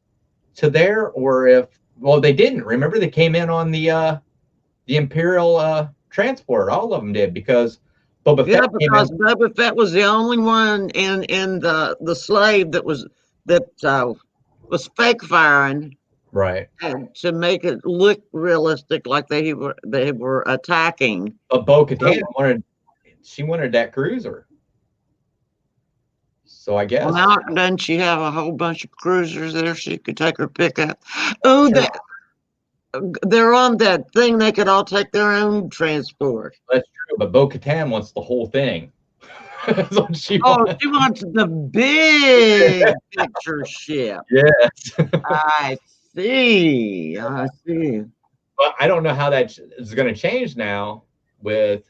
to there, or if. Well, they didn't. Remember, they came in on the Imperial transport. All of them did, because Boba Fett. Yeah, because Boba Fett was the only one in the slave that was fake firing, right, and to make it look realistic, like they were attacking. But Bo-Katan wanted that cruiser. So I guess. Well, doesn't she have a whole bunch of cruisers there she could take her pick up? Oh, they're on that thing. They could all take their own transport. That's true, but Bo-Katan wants the whole thing. She wants the big picture ship. Yes. I see. But I don't know how that is going to change now with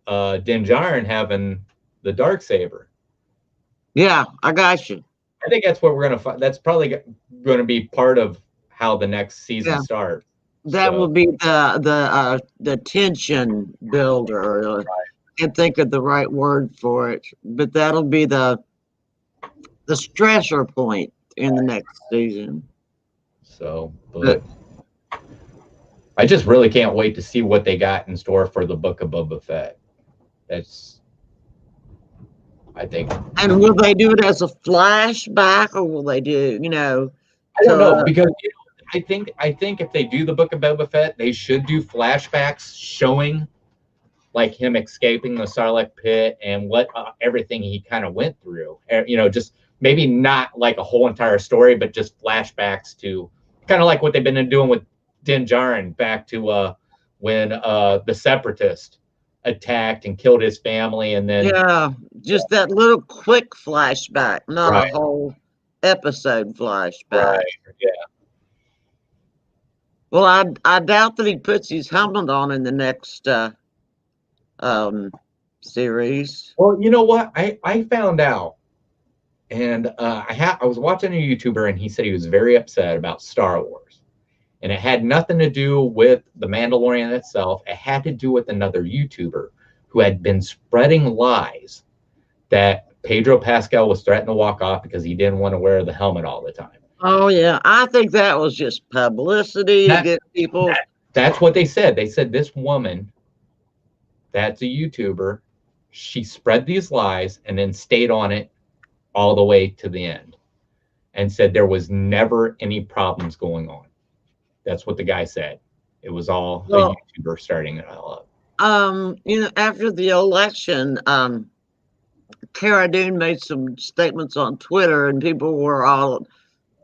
Din Djarin having the Darksaber. Yeah, I got you. I think that's what we're going to find. That's probably going to be part of how the next season starts. That will be the tension builder. Right. I can't think of the right word for it, but that'll be the stressor point in the next season. So, but I just really can't wait to see what they got in store for the Book of Boba Fett. I think. And will they do it as a flashback, or will they do, I don't know, because I think if they do the Book of Boba Fett, they should do flashbacks showing like him escaping the Sarlacc pit and what everything he kind of went through. Just maybe not like a whole entire story, but just flashbacks to kind of like what they've been doing with Din Djarin back to when the Separatist attacked and killed his family, and then just that little quick flashback, not a whole episode flashback. Right. Yeah. Well, I doubt that he puts his helmet on in the next series. Well, you know what? I found out, and I was watching a YouTuber, and he said he was very upset about Star Wars, and it had nothing to do with the Mandalorian itself. It had to do with another YouTuber who had been spreading lies that Pedro Pascal was threatening to walk off because he didn't want to wear the helmet all the time. Oh yeah, I think that was just publicity to get people. That's what they said. They said this woman, that's a YouTuber, she spread these lies and then stayed on it all the way to the end and said there was never any problems going on. That's what the guy said. It was all a YouTuber starting it all up. After the election, Cara Dune made some statements on Twitter, and people were all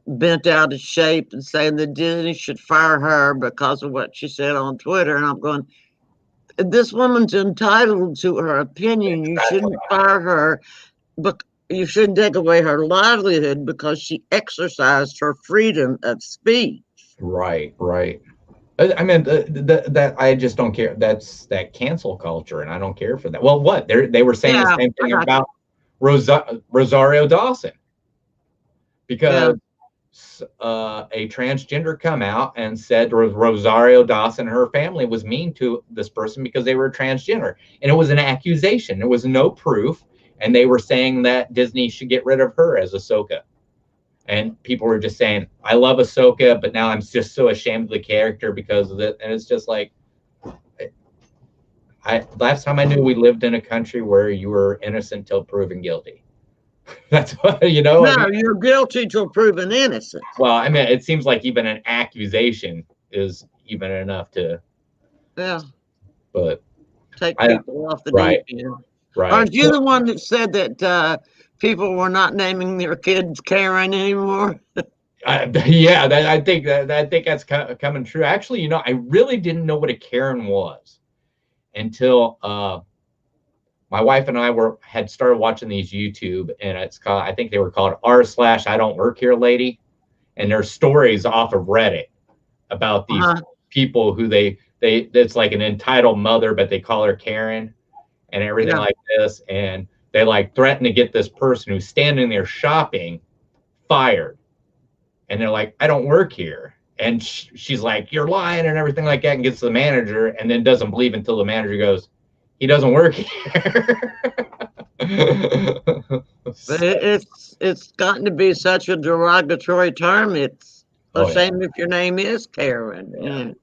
bent out of shape and saying that Disney should fire her because of what she said on Twitter. And I'm going, this woman's entitled to her opinion. You shouldn't fire her, but you shouldn't take away her livelihood because she exercised her freedom of speech. Right. I mean, that I just don't care. That's that cancel culture, and I don't care for that. Well, what they were saying the same thing about Rosario Dawson, because a transgender come out and said Rosario Dawson and her family was mean to this person because they were transgender, and it was an accusation. There was no proof, and they were saying that Disney should get rid of her as Ahsoka. And people were just saying, I love Ahsoka, but now I'm just so ashamed of the character because of it. And it's just like, last time I knew we lived in a country where you were innocent till proven guilty. That's what, No, I mean, you're guilty till proven innocent. Well, I mean, it seems like even an accusation is even enough to. Yeah. But take people off the deep end. Right. Aren't you the one that said that people were not naming their kids Karen anymore? Yeah, I think that's coming true. Actually, I really didn't know what a Karen was until my wife and I had started watching these YouTube, and I think they were called r/I don't work here lady, and there's stories off of Reddit about these people who it's like an entitled mother, but they call her Karen and everything like this, and they like threaten to get this person who's standing there shopping fired, and they're like, I don't work here, and she's like, you're lying and everything like that, and gets to the manager, and then doesn't believe until the manager goes, he doesn't work here. But it's gotten to be such a derogatory term. It's a shame if your name is Karen.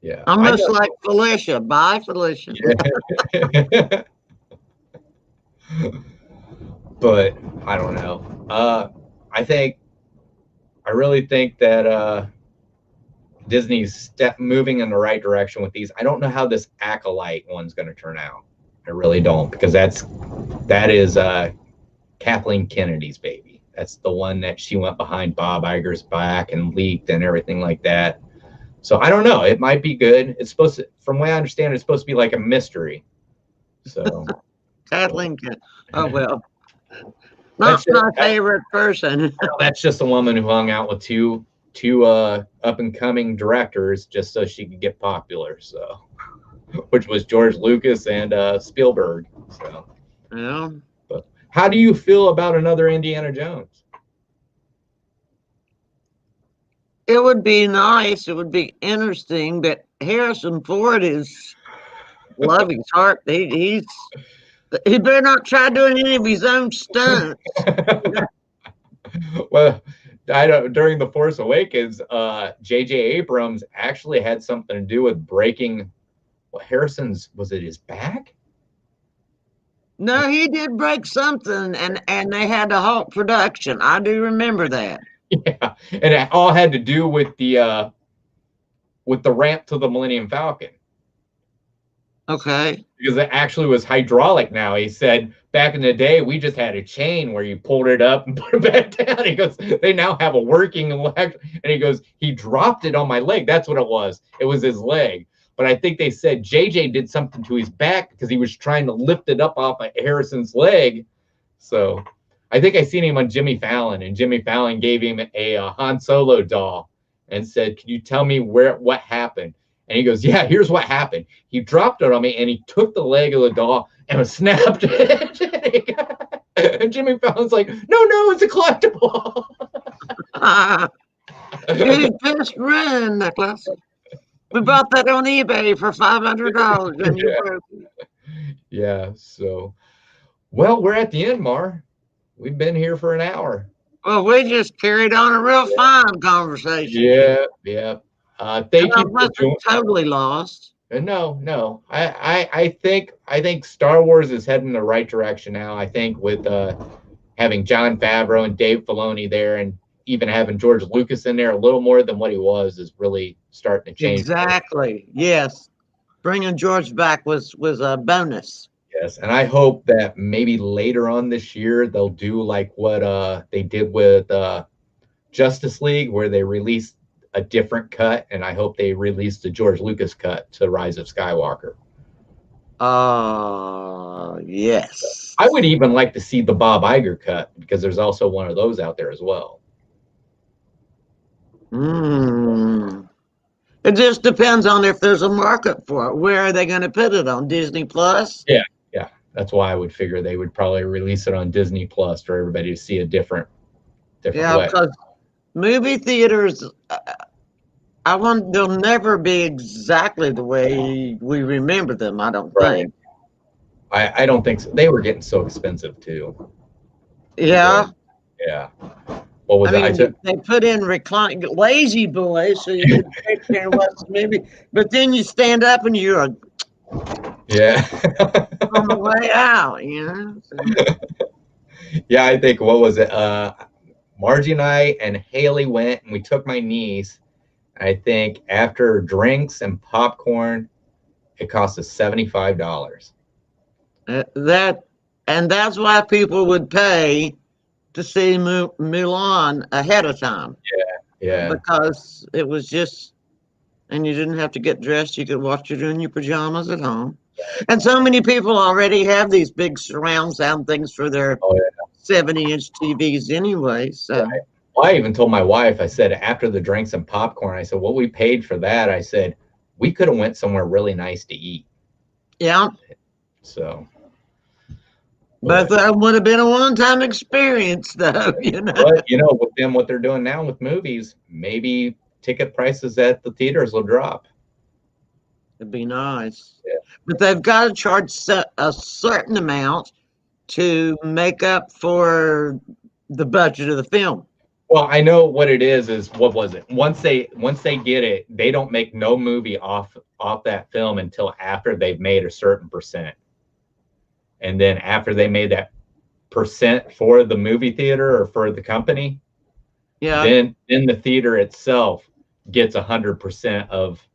Yeah. Almost like Felicia. Bye, Felicia. Yeah. But I don't know. I really think that Disney's moving in the right direction with these. I don't know how this Acolyte one's going to turn out. I really don't, because that is Kathleen Kennedy's baby. That's the one that she went behind Bob Iger's back and leaked and everything like that. So I don't know. It might be good. It's supposed to, from what I understand, it's supposed to be like a mystery. So Kathleen, oh well, not my favorite person. That's just a woman who hung out with two up and coming directors just so she could get popular. So, which was George Lucas and Spielberg. So yeah. But how do you feel about another Indiana Jones? It would be nice. It would be interesting, but Harrison Ford is love his heart. He better not try doing any of his own stunts. Well, I don't. During The Force Awakens, J.J. Abrams actually had something to do with breaking. Well, Harrison's, was it his back? No, he did break something, and they had to halt production. I do remember that. Yeah, and it all had to do with the ramp to the Millennium Falcon. Okay. Because it actually was hydraulic now. He said back in the day, we just had a chain where you pulled it up and put it back down. He goes, they now have a working electric. And he goes, he dropped it on my leg. That's what it was. It was his leg. But I think they said JJ did something to his back because he was trying to lift it up off of Harrison's leg. So I think I seen him on Jimmy Fallon, and Jimmy Fallon gave him a Han Solo doll and said, can you tell me what happened? And he goes, yeah, here's what happened. He dropped it on me, and he took the leg of the doll and snapped it. And Jimmy Fallon's like, no, it's a collectible. His best friend necklace. We bought that on eBay for $500. And yeah, so, well, we're at the end, Mar. We've been here for an hour. Well, we just carried on a real fine conversation. Yeah. Thank you I wasn't totally lost. No. I think Star Wars is heading the right direction now. I think with having Jon Favreau and Dave Filoni there, and even having George Lucas in there a little more than what he was, is really starting to change. Exactly. Yes. Bringing George back was a bonus. Yes, and I hope that maybe later on this year they'll do like what they did with Justice League, where they released a different cut, and I hope they release the George Lucas cut to Rise of Skywalker. Yes. I would even like to see the Bob Iger cut, because there's also one of those out there as well. It just depends on if there's a market for it. Where are they going to put it, on Disney Plus? Yeah. That's why I would figure they would probably release it on Disney Plus for everybody to see a different way. Because movie theaters, they'll never be exactly the way we remember them, I don't think. I don't think so. They were getting so expensive too. Yeah. What was it? They put in recline lazy boys so you could take care of what's maybe, but then you stand up and you're on the way out, So. Yeah, I think, what was it? Margie and I and Haley went, and we took my niece. I think after drinks and popcorn, it cost us $75. That's why people would pay to see Mulan ahead of time. Yeah. Because it was just, and you didn't have to get dressed. You could watch it in your pajamas at home. And so many people already have these big surround sound things for their 70-inch TVs anyway. So. Well, I even told my wife, I said, after the drinks and popcorn, I said, what we paid for that, I said, we could have went somewhere really nice to eat. Yeah. So. But that would have been a one-time experience, though. But, with them, what they're doing now with movies, maybe ticket prices at the theaters will drop. It'd be nice. Yeah. But they've got to charge a certain amount to make up for the budget of the film. Well, I know what it is what was it? Once they get it, they don't make no movie off that film until after they've made a certain percent. And then after they made that percent for the movie theater or for the company, then the theater itself gets 100% of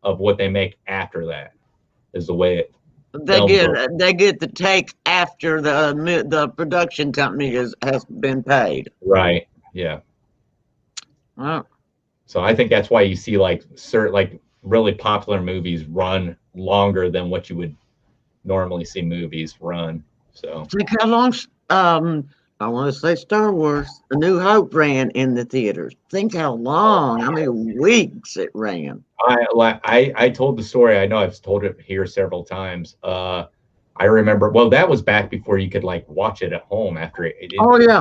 what they make after that, is the way it. They get the take after the production company has been paid. Right. Yeah. Oh. So I think that's why you see like really popular movies run longer than what you would normally see movies run. So think how long I want to say Star Wars A New Hope ran in the theaters. Think how long, how many weeks it ran. I told the story. I know I've told it here several times. I remember, well, that was back before you could like watch it at home after it. Yeah.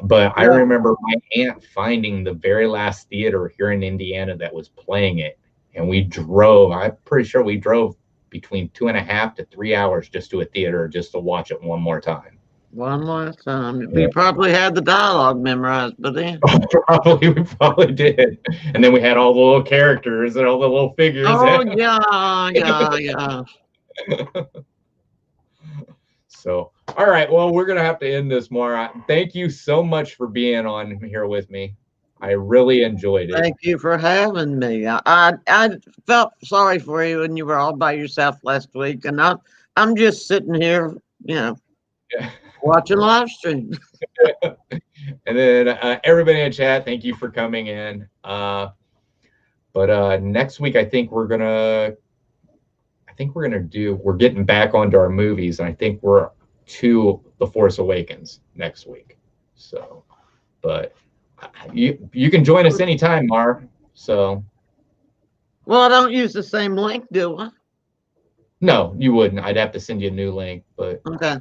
But I remember my aunt finding the very last theater here in Indiana that was playing it, and we drove. I'm pretty sure we drove between 2.5 to 3 hours just to a theater just to watch it one more time. One last time. Yeah. We probably had the dialogue memorized, but then we probably did. And then we had all the little characters and all the little figures. Oh yeah. So, all right. Well, we're gonna have to end this, Mara. Thank you so much for being on here with me. I really enjoyed it. Thank you for having me. I felt sorry for you when you were all by yourself last week, and I'm just sitting here, watching live stream. And then everybody in chat, thank you for coming in. But next week, we're getting back onto our movies, and I think we're to The Force Awakens next week. So, but you can join us anytime, Mar. So. Well, I don't use the same link, do I? No, you wouldn't. I'd have to send you a new link, but. Okay.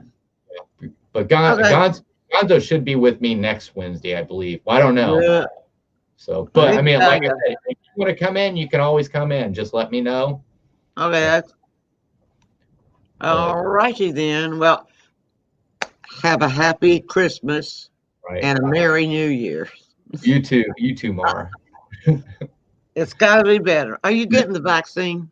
But Gonzo should be with me next Wednesday, I believe. Well, I don't know. Yeah. So, but I mean, like I said, if you want to come in, you can always come in. Just let me know. Okay. All righty then. Well, have a happy Christmas. Right. And a Merry New Year. You too, Mar. It's got to be better. Are you getting the vaccine?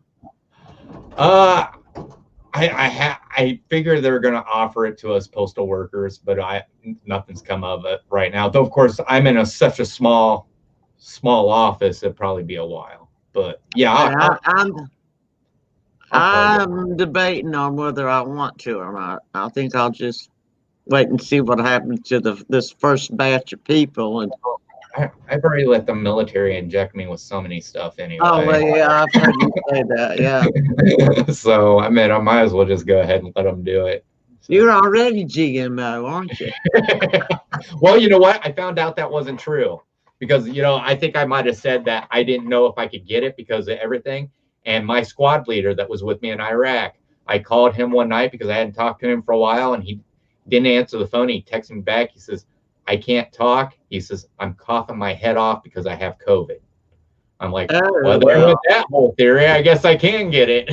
I figure they're going to offer it to us postal workers, but nothing's come of it right now. Though of course I'm in such a small office, it'd probably be a while. But yeah, I'm debating on whether I want to or not. I think I'll just wait and see what happens to this first batch of people. And I've already let the military inject me with so many stuff anyway. Oh, well, yeah, I've heard you say that, yeah. So, I mean, I might as well just go ahead and let them do it. So. You're already GMO, aren't you? Well, you know what? I found out that wasn't true because, I think I might have said that I didn't know if I could get it because of everything. And my squad leader that was with me in Iraq, I called him one night because I hadn't talked to him for a while and he didn't answer the phone. He texted me back. He says, I can't talk. He says, I'm coughing my head off because I have COVID. I'm like, well, with that whole theory, I guess I can get it.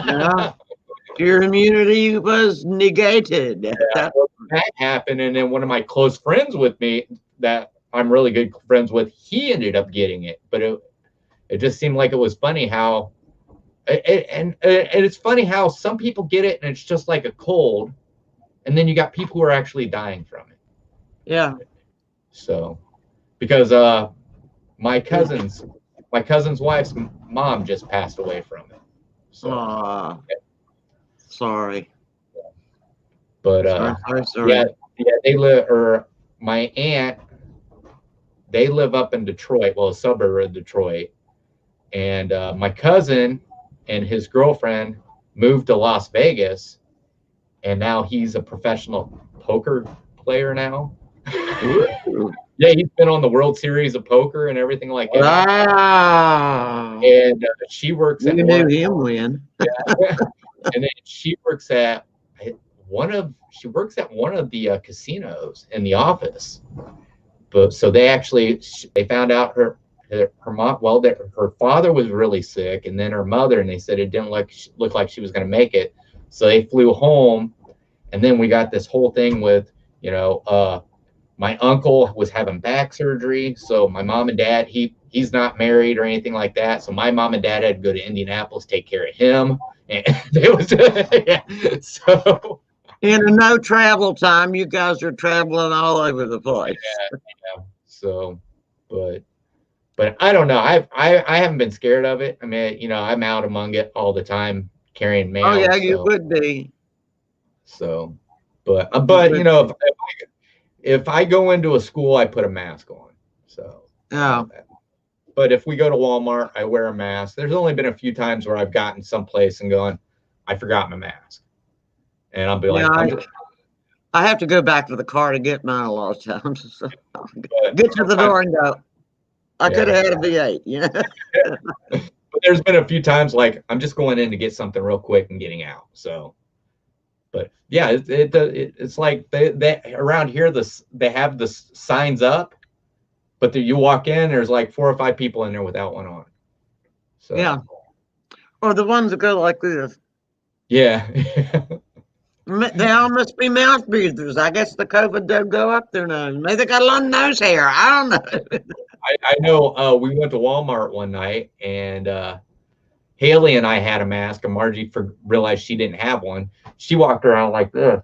Yeah. Your immunity was negated. Yeah, that happened. And then one of my close friends with me that I'm really good friends with, he ended up getting it. But it just seemed like it was funny how, and it's funny how some people get it and it's just like a cold. And then you got people who are actually dying from it. Yeah. So, because my cousin's wife's mom just passed away from it. So, sorry. But sorry. yeah, they live, or my aunt, they live up in Detroit, well, a suburb of Detroit, and my cousin and his girlfriend moved to Las Vegas, and now he's a professional poker player now. Yeah, he's been on the World Series of Poker and everything like that. Wow. And she works at knew him win. Yeah. And then she works at one of the casinos in the office. But so they found out her mom, well, that her father was really sick, and then her mother, and they said it didn't look like she was going to make it. So they flew home, and then we got this whole thing with, my uncle was having back surgery. So my mom and dad, he's not married or anything like that. So my mom and dad had to go to Indianapolis, take care of him. And it was, yeah. So in a no travel time, you guys are traveling all over the place. Yeah. So, but I don't know. I haven't been scared of it. I mean, I'm out among it all the time carrying mail. Oh yeah, you would be. So, but if I go into a school, I put a mask on. So, but if we go to Walmart, I wear a mask. There's only been a few times where I've gotten someplace and gone, I forgot my mask. And I'll be like, I have to go back to the car to get mine a lot of times. So get to the door and go, I could have had a V8. Yeah. But there's been a few times like I'm just going in to get something real quick and getting out. So, but yeah, it's like they around here, they have the signs up, but you walk in, there's like 4 or 5 people in there without one on. So yeah, or the ones that go like this. Yeah. They all must be mouth breathers. I guess the COVID don't go up their nose. Maybe they got a lot of nose hair. I don't know. I know. We went to Walmart one night, and Haley and I had a mask, and Margie realized she didn't have one. She walked around like this.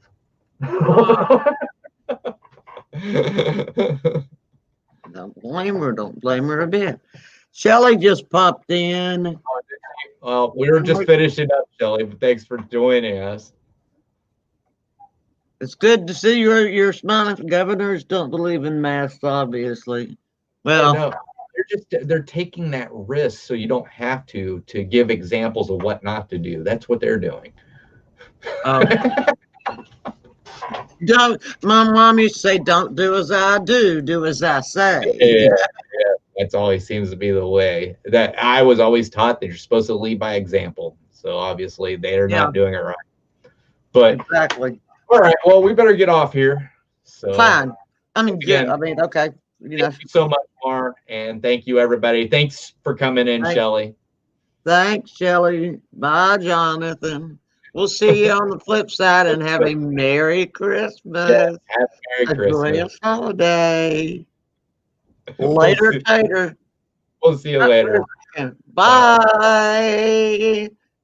Don't blame her. Don't blame her a bit. Shelly just popped in. Well, we were just finishing up, Shelly, but thanks for joining us. It's good to see you're smiling. Governors don't believe in masks, obviously. Well, no, they're taking that risk so you don't have to give examples of what not to do. That's what they're doing. My mom used to say, "Don't do as I do as I say." Yeah, that's always seems to be the way. That I was always taught that you're supposed to lead by example. So obviously they are not doing it right. But exactly. All right. Well, we better get off here. So fine. I mean, again, yeah. I mean, okay. Thank you so much, Mar, and thank you, everybody. Thanks for coming in, Shelly. Thanks, Shelly. Bye, Jonathan. We'll see you on the flip side and have a Merry Christmas. Yeah, have Merry A Christmas. joyous holiday. Later, tater. We'll see you later. Bye.